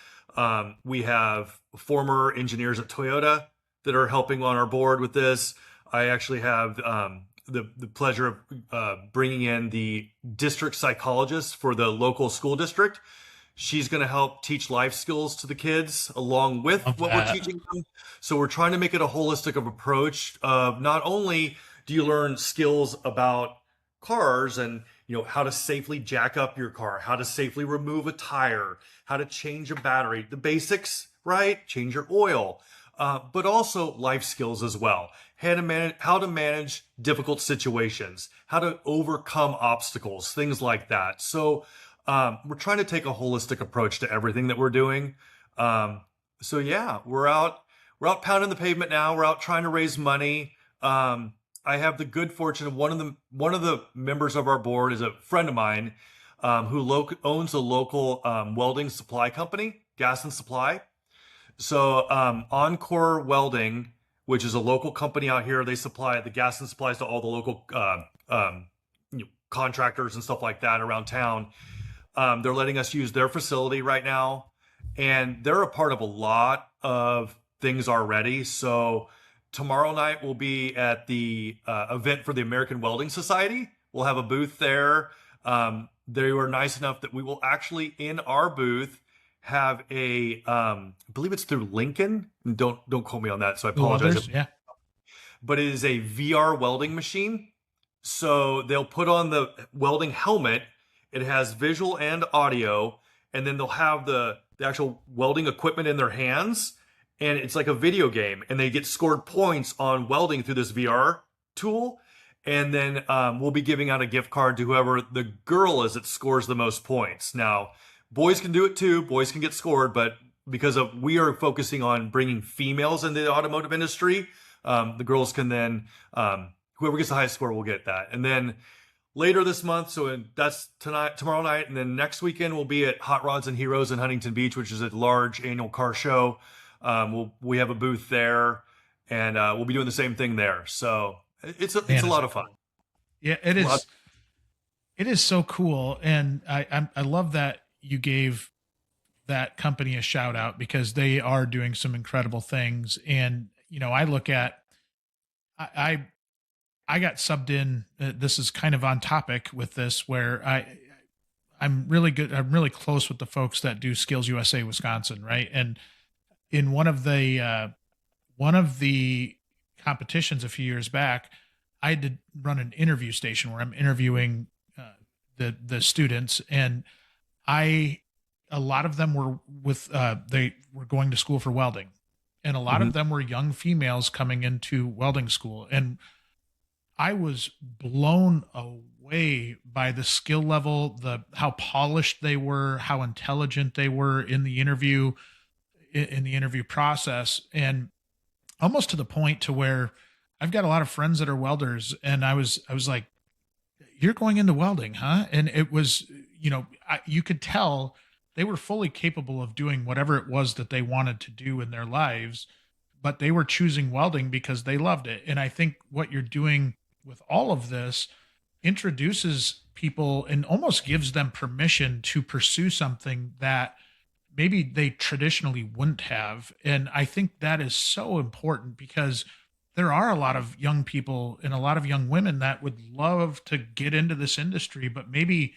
Speaker 2: We have former engineers at Toyota that are helping on our board with this. I actually have the pleasure of bringing in the district psychologist for the local school district. She's going to help teach life skills to the kids along with what we're teaching them. So we're trying to make it a holistic of approach of not only do you learn skills about cars and how to safely jack up your car, how to safely remove a tire, how to change a battery, the basics, right? Change your oil, but also life skills as well. How to manage difficult situations, how to overcome obstacles, things like that. So we're trying to take a holistic approach to everything that we're doing. So yeah, we're out pounding the pavement now. We're out trying to raise money. I have the good fortune of one of the members of our board is a friend of mine who owns a local welding supply company, gas and supply. So Encore Welding, which is a local company out here, they supply the gas and supplies to all the local contractors and stuff like that around town. They're letting us use their facility right now, and they're a part of a lot of things already. So tomorrow night we'll be at the event for the American Welding Society. We'll have a booth there. They were nice enough that we will actually, in our booth, have I believe it's through Lincoln. Don't quote me on that, so I apologize.
Speaker 1: Yeah.
Speaker 2: But it is a VR welding machine. So they'll put on the welding helmet. It has visual and audio, and then they'll have the actual welding equipment in their hands, and it's like a video game, and they get scored points on welding through this VR tool. And then we'll be giving out a gift card to whoever the girl is that scores the most points. Now, boys can do it too. Boys can get scored, but because we are focusing on bringing females into the automotive industry, the girls can then, whoever gets the highest score will get that. And then later this month, so that's tomorrow night, and then next weekend we'll be at Hot Rods and Heroes in Huntington Beach, which is a large annual car show. We have a booth there, and we'll be doing the same thing there. So it's a lot of fun.
Speaker 1: Yeah, it is. It is so cool, and I love that you gave that company a shout out because they are doing some incredible things. And I look at I got subbed in. This is kind of on topic with this, where I'm really good. I'm really close with the folks that do Skills USA Wisconsin, right? And in one of the competitions a few years back, I had to run an interview station where I'm interviewing the students, and a lot of them were they were going to school for welding, and a lot of them were young females coming into welding school, and I was blown away by the skill level, how polished they were, how intelligent they were in the interview process, and almost to the point to where I've got a lot of friends that are welders, and I was like, "You're going into welding, huh?" And it was, you could tell they were fully capable of doing whatever it was that they wanted to do in their lives, but they were choosing welding because they loved it. And I think what you're doing with all of this introduces people and almost gives them permission to pursue something that maybe they traditionally wouldn't have. And I think that is so important because there are a lot of young people and a lot of young women that would love to get into this industry, but maybe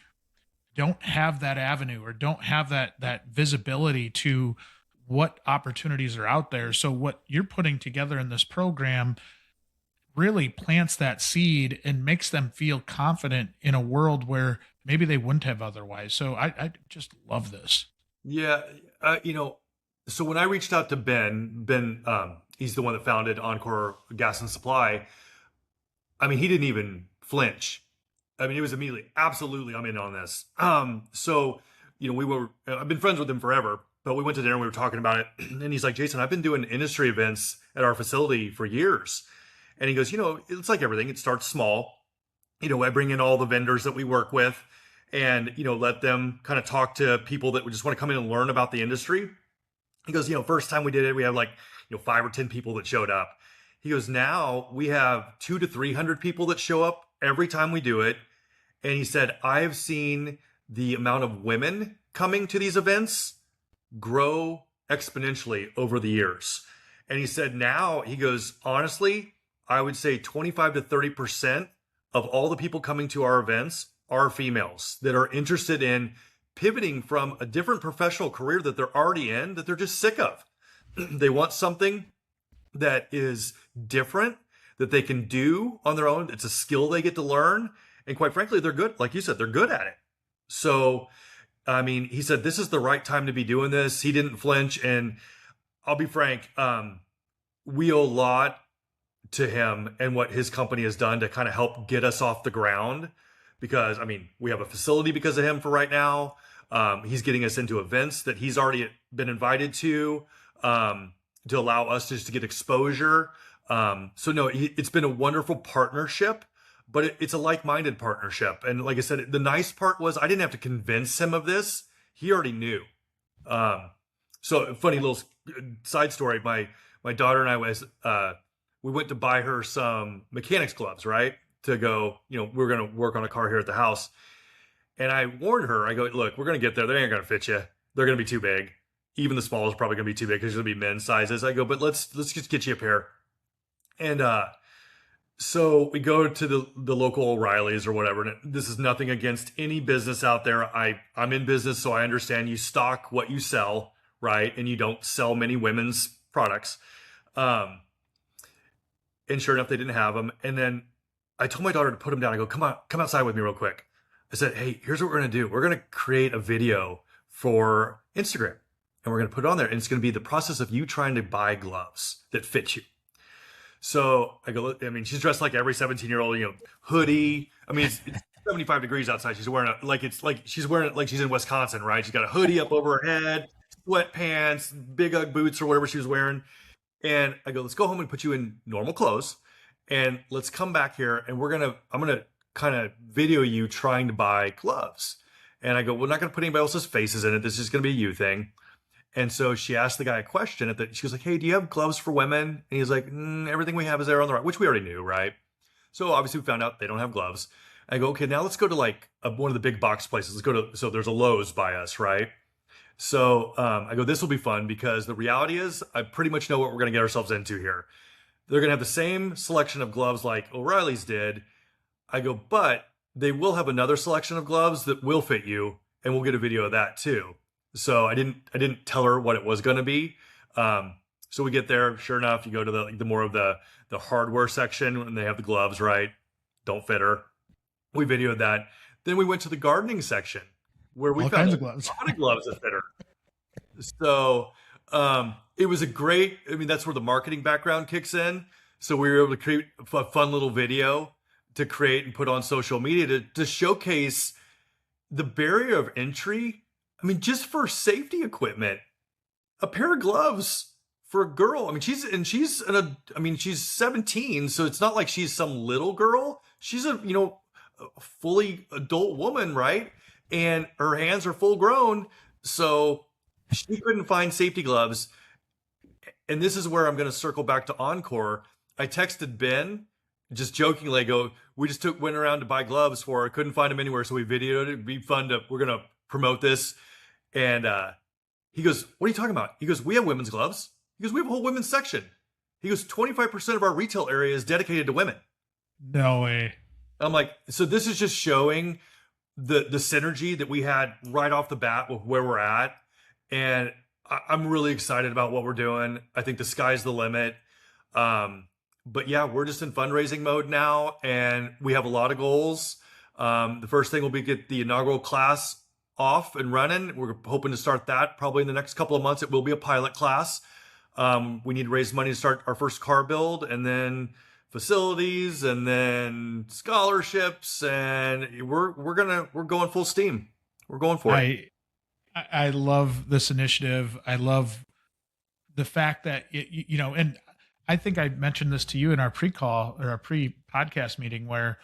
Speaker 1: don't have that avenue or don't have that visibility to what opportunities are out there. So what you're putting together in this program really plants that seed and makes them feel confident in a world where maybe they wouldn't have otherwise. So I just love this.
Speaker 2: Yeah, so when I reached out to Ben, he's the one that founded Encore Gas and Supply. I mean, he didn't even flinch. I mean, it was immediately, absolutely, I'm in on this. I've been friends with him forever, but we went to dinner and we were talking about it. And he's like, Jason, I've been doing industry events at our facility for years. And he goes, it's like everything. It starts small. I bring in all the vendors that we work with and, let them kind of talk to people that would just want to come in and learn about the industry. He goes, first time we did it, we had like, 5 or 10 people that showed up. He goes, now we have 200 to 300 people that show up every time we do it. And he said, I've seen the amount of women coming to these events grow exponentially over the years. And he said, now he goes, honestly, I would say 25 to 30% of all the people coming to our events are females that are interested in pivoting from a different professional career that they're already in, that they're just sick of. They want something that is different, that they can do on their own. It's a skill they get to learn. And quite frankly, they're good. Like you said, they're good at it. So, I mean, he said, this is the right time to be doing this. He didn't flinch. And I'll be frank, we owe a lot to him and what his company has done to kind of help get us off the ground. Because, I mean, we have a facility because of him for right now. He's getting us into events that he's already been invited to allow us just to get exposure. So no, it's been a wonderful partnership, but it's a like-minded partnership. And like I said, the nice part was I didn't have to convince him of this. He already knew. So funny little side story. My daughter and I we went to buy her some mechanics gloves, right? To go, we're going to work on a car here at the house. And I warned her, I go, look, we're going to get there. They ain't going to fit you. They're going to be too big. Even the small is probably going to be too big because it's going to be men's sizes. I go, but let's just get you a pair. And so we go to the local O'Reilly's or whatever. And this is nothing against any business out there. I'm in business, so I understand you stock what you sell, right? And you don't sell many women's products. And sure enough, they didn't have them. And then I told my daughter to put them down. I go, come outside with me real quick. I said, hey, here's what we're going to do. We're going to create a video for Instagram. And we're going to put it on there. And it's going to be the process of you trying to buy gloves that fit you. So I go, I mean, she's dressed like every 17-year-old, hoodie. I mean, it's 75 degrees outside. She's wearing she's wearing it like she's in Wisconsin, right? She's got a hoodie up over her head, sweatpants, big Ugg boots or whatever she was wearing. And I go, let's go home and put you in normal clothes. And let's come back here and I'm going to kind of video you trying to buy gloves. And I go, we're not going to put anybody else's faces in it. This is going to be a you thing. And so she asked the guy a question. She was like, hey, do you have gloves for women? And he's like, everything we have is there on the right, which we already knew, right? So obviously we found out they don't have gloves. I go, okay, now let's go to like one of the big box places. So there's a Lowe's by us, right? So I go, this will be fun because the reality is I pretty much know what we're going to get ourselves into here. They're going to have the same selection of gloves like O'Reilly's did. I go, but they will have another selection of gloves that will fit you, and we'll get a video of that too. So I didn't tell her what it was going to be. So we get there. Sure enough, you go to the more of the hardware section and they have the gloves, right? Don't fit her. We videoed that. Then we went to the gardening section where we
Speaker 1: All
Speaker 2: found
Speaker 1: kinds
Speaker 2: a
Speaker 1: of gloves.
Speaker 2: lot of gloves that fit her. So it was that's where the marketing background kicks in. So we were able to create a fun little video to create and put on social media to showcase the barrier of entry. I mean, just for safety equipment, a pair of gloves for a girl. I mean, she's 17, so it's not like she's some little girl. She's a fully adult woman, right? And her hands are full grown, so she couldn't find safety gloves. And this is where I'm going to circle back to Encore. I texted Ben, just jokingly, we just went around to buy gloves for her, couldn't find them anywhere, so we videoed it. It'd be fun we're going to promote this. And he goes, what are you talking about? He goes, we have women's gloves. He goes, we have a whole women's section. He goes, 25% of our retail area is dedicated to women.
Speaker 1: No way.
Speaker 2: I'm like, so this is just showing the synergy that we had right off the bat with where we're at. And I'm really excited about what we're doing. I think the sky's the limit. But yeah, we're just in fundraising mode now, and we have a lot of goals. The first thing will be get the inaugural class off and running. We're hoping to start that probably in the next couple of months. It will be a pilot class. We need to raise money to start our first car build, and then facilities, and then scholarships, and we're going full steam. We're going for it.
Speaker 1: I love this initiative. I love the fact that and I think I mentioned this to you in our pre-call or our pre-podcast meeting, where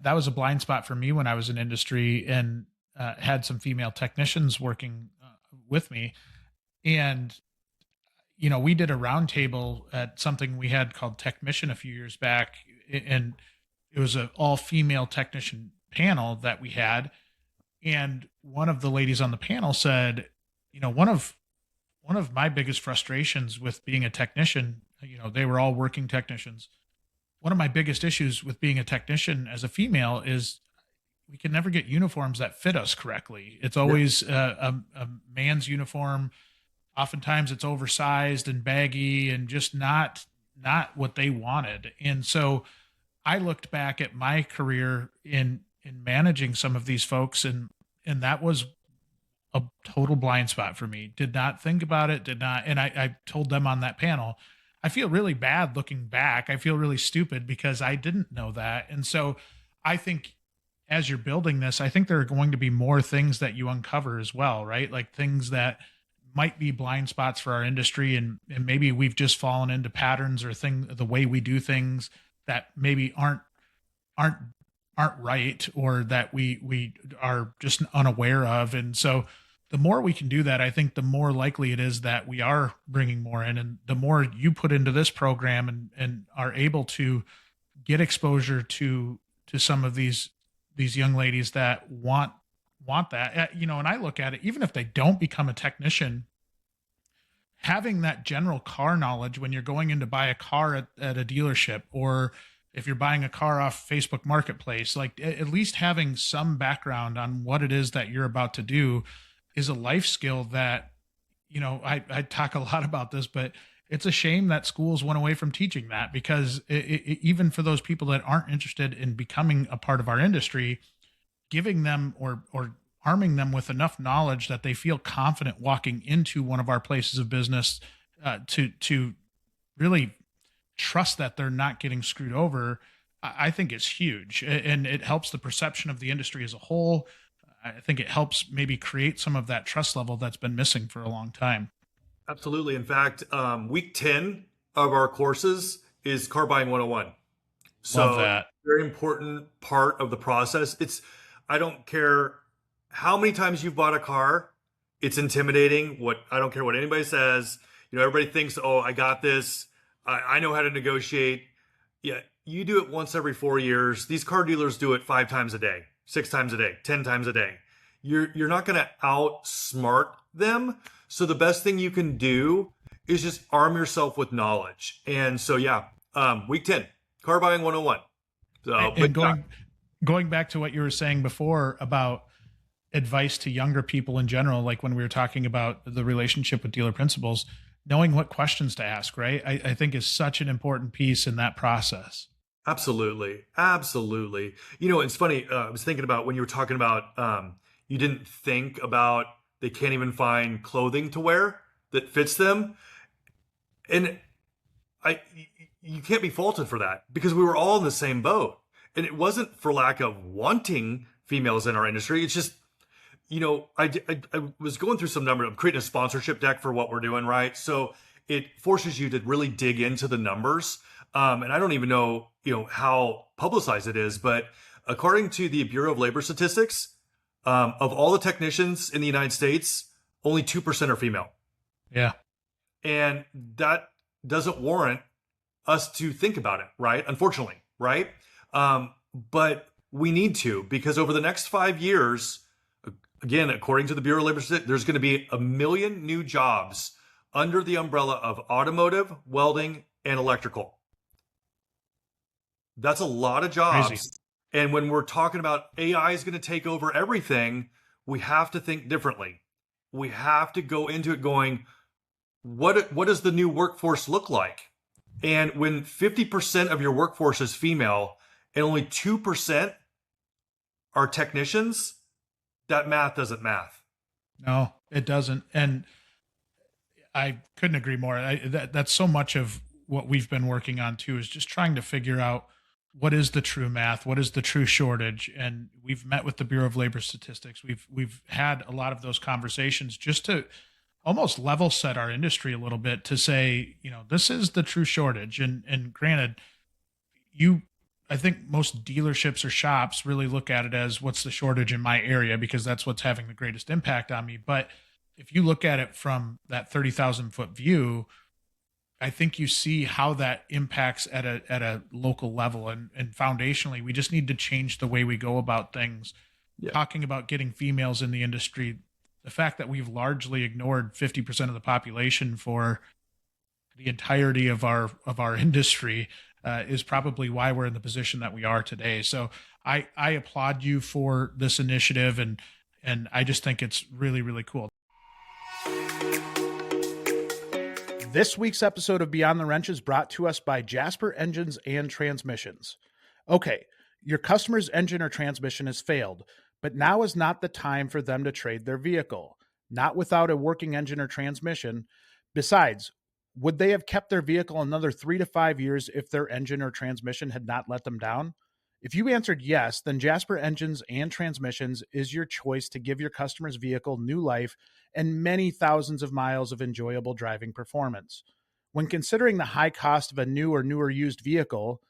Speaker 1: that was a blind spot for me when I was in industry and had some female technicians working with me. And, we did a roundtable at something we had called Techmission a few years back. And it was an all female technician panel that we had. And one of the ladies on the panel said, one of my biggest frustrations with being a technician, they were all working technicians. One of my biggest issues with being a technician as a female is we can never get uniforms that fit us correctly. It's always a man's uniform. Oftentimes it's oversized and baggy and just not what they wanted. And so I looked back at my career in managing some of these folks, and that was a total blind spot for me. Did not think about it, and I told them on that panel, I feel really bad looking back. I feel really stupid because I didn't know that. And so I think as you're building this, I think there are going to be more things that you uncover as well, right? Like things that might be blind spots for our industry, and maybe we've just fallen into patterns or the way we do things that maybe aren't right, or that we are just unaware of. And so the more we can do that, I think the more likely it is that we are bringing more in, and the more you put into this program and are able to get exposure to some of these young ladies that want that, and I look at it, even if they don't become a technician, having that general car knowledge when you're going in to buy a car at a dealership, or if you're buying a car off Facebook Marketplace, like at least having some background on what it is that you're about to do is a life skill that, I talk a lot about this, but it's a shame that schools went away from teaching that, because even for those people that aren't interested in becoming a part of our industry, giving them or arming them with enough knowledge that they feel confident walking into one of our places of business to really trust that they're not getting screwed over, I think is huge. And it helps the perception of the industry as a whole. I think it helps maybe create some of that trust level that's been missing for a long time.
Speaker 2: Absolutely. In fact, week 10 of our courses is Car Buying 101. So
Speaker 1: Love that.
Speaker 2: Very important part of the process. I don't care how many times you've bought a car. It's intimidating. I don't care what anybody says. Everybody thinks, oh, I got this. I know how to negotiate. Yeah, you do it once every 4 years. These car dealers do it 5 times a day, 6 times a day, 10 times a day. You're not going to outsmart them. So the best thing you can do is just arm yourself with knowledge. And so, week 10, Car Buying 101. So,
Speaker 1: and going back to what you were saying before about advice to younger people in general, like when we were talking about the relationship with dealer principals, knowing what questions to ask, right? I think is such an important piece in that process.
Speaker 2: Absolutely. Absolutely. It's funny. I was thinking about when you were talking about, you didn't think about they can't even find clothing to wear that fits them. And you can't be faulted for that, because we were all in the same boat. And it wasn't for lack of wanting females in our industry. It's just, I was going through some number. I'm creating a sponsorship deck for what we're doing, right? So it forces you to really dig into the numbers. And I don't even know, how publicized it is, but according to the Bureau of Labor Statistics, of all the technicians in the United States, only 2% are female.
Speaker 1: Yeah.
Speaker 2: And that doesn't warrant us to think about it, right? Unfortunately, right? But we need to, because over the next 5 years, again, according to the Bureau of Labor Statistics, there's going to be 1 million new jobs under the umbrella of automotive, welding, and electrical. That's a lot of jobs.
Speaker 1: Crazy.
Speaker 2: And when we're talking about AI is going to take over everything, we have to think differently. We have to go into it going, what does the new workforce look like? And when 50% of your workforce is female and only 2% are technicians, that math doesn't math.
Speaker 1: No, it doesn't. And I couldn't agree more. That's so much of what we've been working on too, is just trying to figure out what is the true math, what is the true shortage. And we've met with the Bureau of Labor Statistics. We've had a lot of those conversations just to almost level set our industry a little bit, to say, this is the true shortage. And granted, I think most dealerships or shops really look at it as, what's the shortage in my area, because that's what's having the greatest impact on me. But if you look at it from that 30,000-foot view, I think you see how that impacts at a local level. And foundationally, we just need to change the way we go about things.
Speaker 2: Yeah.
Speaker 1: Talking about getting females in the industry, the fact that we've largely ignored 50% of the population for the entirety of our industry is probably why we're in the position that we are today. So I applaud you for this initiative, and I just think it's really, really cool.
Speaker 3: This week's episode of Beyond the Wrench is brought to us by Jasper Engines and Transmissions. Okay, your customer's engine or transmission has failed, but now is not the time for them to trade their vehicle. Not without a working engine or transmission. Besides, would they have kept their vehicle another 3 to 5 years if their engine or transmission had not let them down? If you answered yes, then Jasper Engines and Transmissions is your choice to give your customer's vehicle new life and many thousands of miles of enjoyable driving performance. When considering the high cost of a new or newer used vehicle,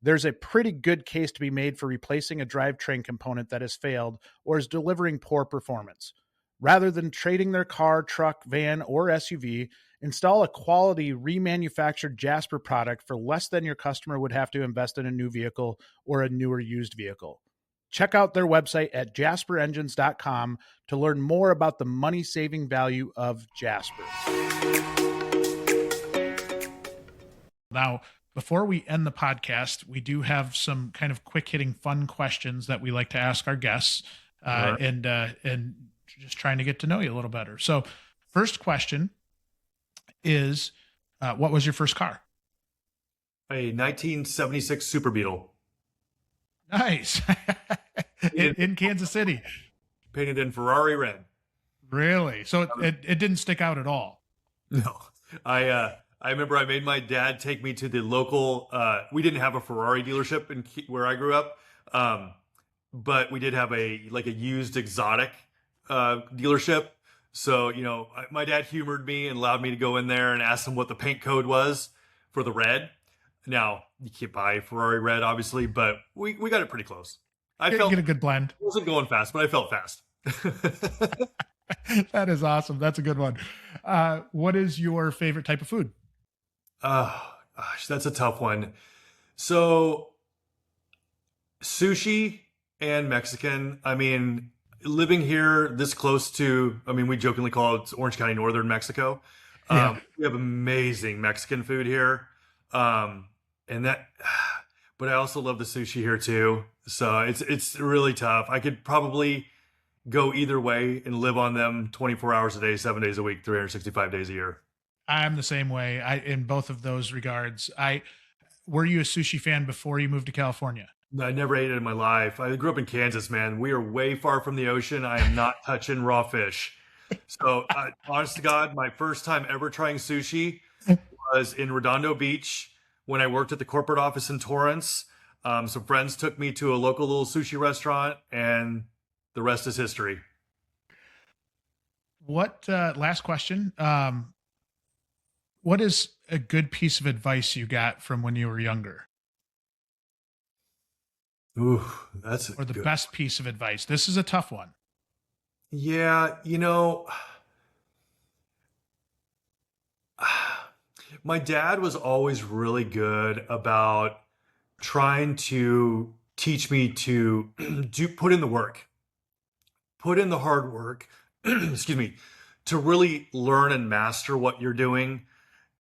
Speaker 3: there's a pretty good case to be made for replacing a drivetrain component that has failed or is delivering poor performance. Rather than trading their car, truck, van, or SUV, install a quality remanufactured Jasper product for less than your customer would have to invest in a new vehicle or a newer used vehicle. Check out their website at jasperengines.com to learn more about the money-saving value of Jasper.
Speaker 1: Now, before we end the podcast, we do have some kind of quick-hitting fun questions that we like to ask our guests,
Speaker 2: Right.
Speaker 1: and just trying to get to know you a little better. So, first question is, what was your first car?
Speaker 2: A 1976 Super Beetle,
Speaker 1: Nice. in Kansas City.
Speaker 2: painted in Ferrari red.
Speaker 1: Really? So it didn't stick out at all.
Speaker 2: No, I remember I made my dad take me to the local. We didn't have a Ferrari dealership where I grew up, but we did have a used exotic dealership. So my dad humored me and allowed me to go in there and ask him what the paint code was for the red. Now you can't buy Ferrari red, obviously, but we got it pretty close. I felt
Speaker 1: Get a good blend.
Speaker 2: it wasn't going fast, but I felt fast.
Speaker 1: That is awesome. That's a good one. What is your favorite type of food?
Speaker 2: Oh, gosh, that's a tough one. So, sushi and Mexican. I mean, living here this close to, we jokingly call it Orange County, Northern Mexico.
Speaker 1: Yeah.
Speaker 2: We have amazing Mexican food here. But I also love the sushi here too. So it's really tough. I could probably go either way and live on them 24 hours a day, 7 days a week, 365 days a year.
Speaker 1: I'm the same way. In both of those regards. Were you a sushi fan before you moved to California?
Speaker 2: I never ate it in my life. I grew up in Kansas, man. We are way far from the ocean. I am not touching raw fish. So, honest to God, my first time ever trying sushi was in Redondo Beach when I worked at the corporate office in Torrance. Some friends took me to a local little sushi restaurant, and the rest is history.
Speaker 1: What, last question. What is a good piece of advice you got from when you were younger?
Speaker 2: Ooh, that's
Speaker 1: Or the
Speaker 2: good.
Speaker 1: best piece of advice? This is a tough one.
Speaker 2: Yeah, my dad was always really good about trying to teach me to put in the work, put in the hard work, excuse me, to really learn and master what you're doing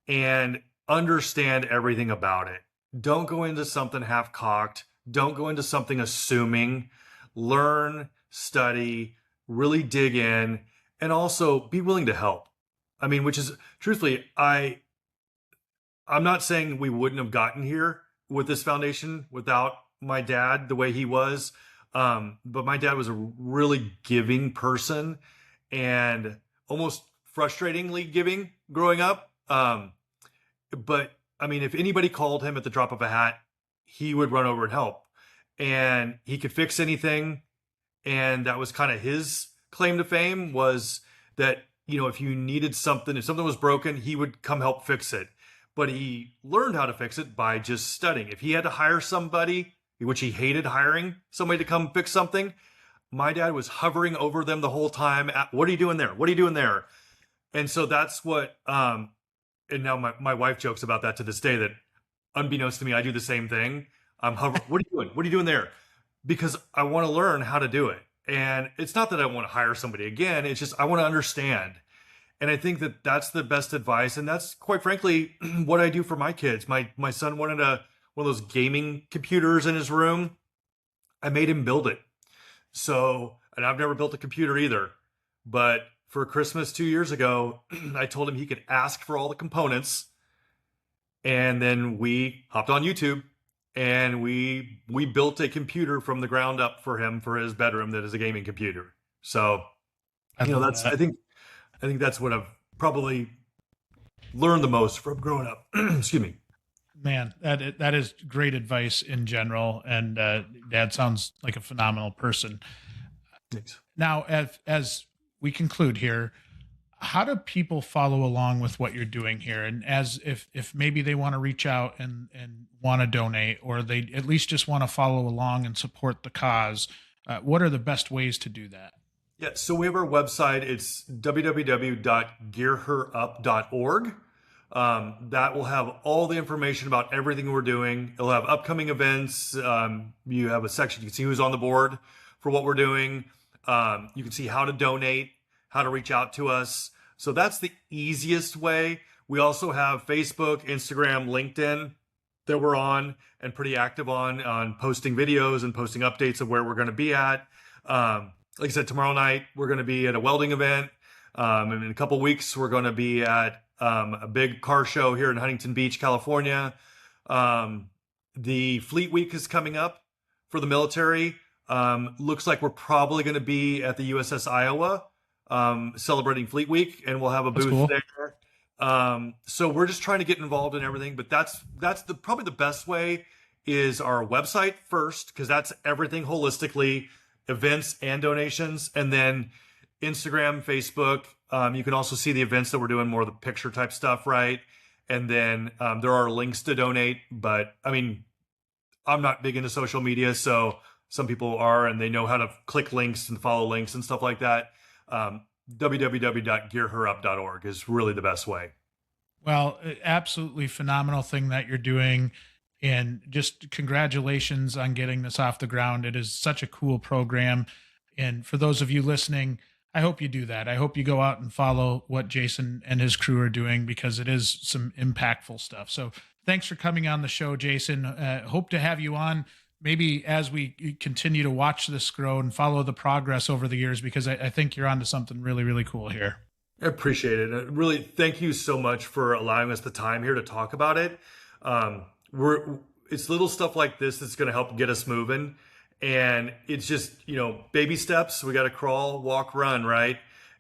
Speaker 2: and understand everything about it. Don't go into something half-cocked. Don't go into something assuming. Learn, study, really dig in, and also be willing to help. Which is truthfully, I'm not saying we wouldn't have gotten here with this foundation without my dad the way he was. But my dad was a really giving person and almost frustratingly giving growing up. But I mean, if anybody called him at the drop of a hat, he would run over and help. And he could fix anything. And that was kind of his claim to fame, was that, if you needed something, if something was broken, he would come help fix it. But he learned how to fix it by just studying. If he had to hire somebody, which he hated hiring somebody to come fix something, my dad was hovering over them the whole time. What are you doing there? What are you doing there? And so that's what, and now my wife jokes about that to this day, that unbeknownst to me, I do the same thing. I'm hovering. What are you doing? What are you doing there? Because I want to learn how to do it. And it's not that I want to hire somebody again. It's just I want to understand. And I think that that's the best advice. And that's, quite frankly, what I do for my kids. My son wanted one of those gaming computers in his room. I made him build it. So, and I've never built a computer either. But for Christmas 2 years ago, I told him he could ask for all the components. And then we hopped on YouTube and we built a computer from the ground up for him for his bedroom that is a gaming computer. So, I think that's what I've probably learned the most from growing up. Excuse me.
Speaker 1: Man, that is great advice in general. And Dad sounds like a phenomenal person.
Speaker 2: Thanks.
Speaker 1: Now, as we conclude here, how do people follow along with what you're doing here? And as if maybe they want to reach out and want to donate, or they at least just want to follow along and support the cause, what are the best ways to do that?
Speaker 2: Yeah, so we have our website. It's www.gearherup.org. That will have all the information about everything we're doing. It'll have upcoming events. You have a section, you can see who's on the board for what we're doing. You can see how to donate, how to reach out to us. So that's the easiest way. We also have Facebook, Instagram, LinkedIn that we're on and pretty active on posting videos and posting updates of where we're going to be at. Like I said, tomorrow night, we're going to be at a welding event. And in a couple of weeks, we're going to be at a big car show here in Huntington Beach, California. The Fleet Week is coming up for the military. Looks like we're probably going to be at the USS Iowa celebrating Fleet Week, and we'll have a booth there. So we're just trying to get involved in everything. But that's probably the best way is our website first, because that's everything holistically, events and donations, and then Instagram, Facebook. You can also see the events that we're doing, more of the picture type stuff, right? And then there are links to donate, but I mean, I'm not big into social media, so some people are, and they know how to click links and follow links and stuff like that. www.gearherup.org is really the best way.
Speaker 1: Well, absolutely phenomenal thing that you're doing. And just congratulations on getting this off the ground. It is such a cool program. And for those of you listening, I hope you do that. I hope you go out and follow what Jason and his crew are doing, because it is some impactful stuff. So thanks for coming on the show, Jason. Hope to have you on maybe as we continue to watch this grow and follow the progress over the years, because I think you're onto something really, really cool here.
Speaker 2: I appreciate it. Really, thank you so much for allowing us the time here to talk about it. It's little stuff like this that's going to help get us moving. And it's just, baby steps. We got to crawl, walk, run, right?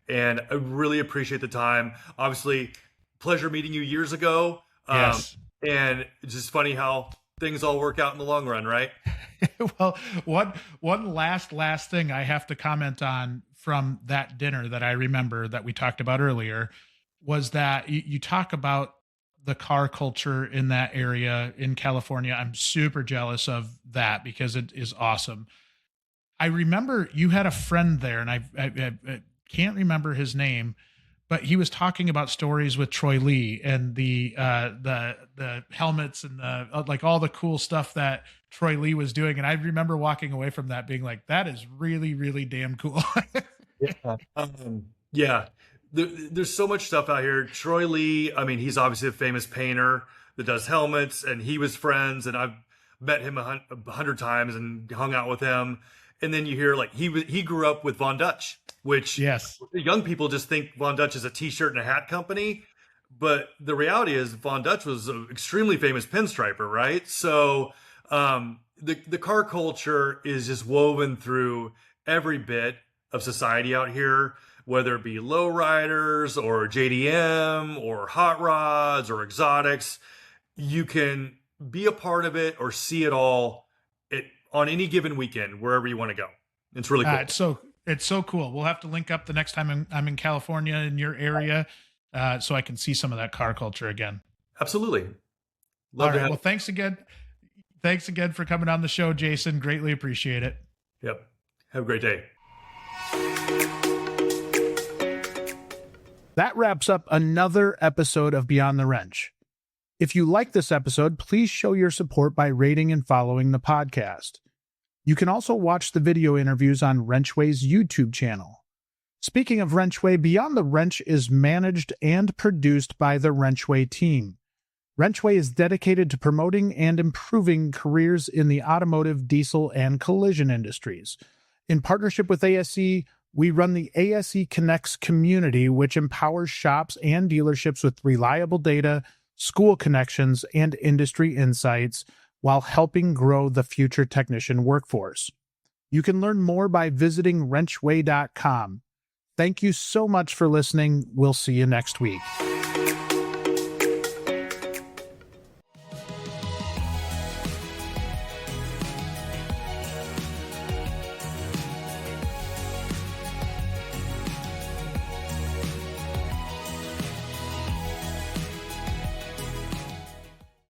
Speaker 2: And I really appreciate the time. Obviously, pleasure meeting you years ago.
Speaker 1: Yes.
Speaker 2: And it's just funny how things all work out in the long run, right?
Speaker 1: Well, one last thing I have to comment on from that dinner that I remember that we talked about earlier was that you talk about the car culture in that area in California. I'm super jealous of that because it is awesome. I remember you had a friend there, and I can't remember his name, but he was talking about stories with Troy Lee and the helmets and like all the cool stuff that Troy Lee was doing. And I remember walking away from that being like, that is really, really damn cool.
Speaker 2: Yeah. There's so much stuff out here. Troy Lee, I mean, he's obviously a famous painter that does helmets, and he was friends, and I've met him 100 times and hung out with him. And then you hear like he grew up with Von Dutch, which
Speaker 1: yes,
Speaker 2: young people just think Von Dutch is a t-shirt and a hat company. But the reality is Von Dutch was an extremely famous pinstriper, right? So the car culture is just woven through every bit of society out here, whether it be lowriders or JDM or hot rods or exotics. You can be a part of it or see it all on any given weekend, wherever you want to go. It's really cool.
Speaker 1: It's so cool. We'll have to link up the next time I'm in California in your area, so I can see some of that car culture again.
Speaker 2: Absolutely.
Speaker 1: All right. Well, thanks again. Thanks again for coming on the show, Jason. Greatly appreciate it.
Speaker 2: Yep. Have a great day.
Speaker 3: That wraps up another episode of Beyond the Wrench. If you like this episode, please show your support by rating and following the podcast. You can also watch the video interviews on WrenchWay's YouTube channel. Speaking of WrenchWay, Beyond the Wrench is managed and produced by the WrenchWay team. WrenchWay is dedicated to promoting and improving careers in the automotive, diesel, and collision industries. In partnership with ASE, we run the ASE Connects community, which empowers shops and dealerships with reliable data, school connections, and industry insights while helping grow the future technician workforce. You can learn more by visiting WrenchWay.com. Thank you so much for listening. We'll see you next week.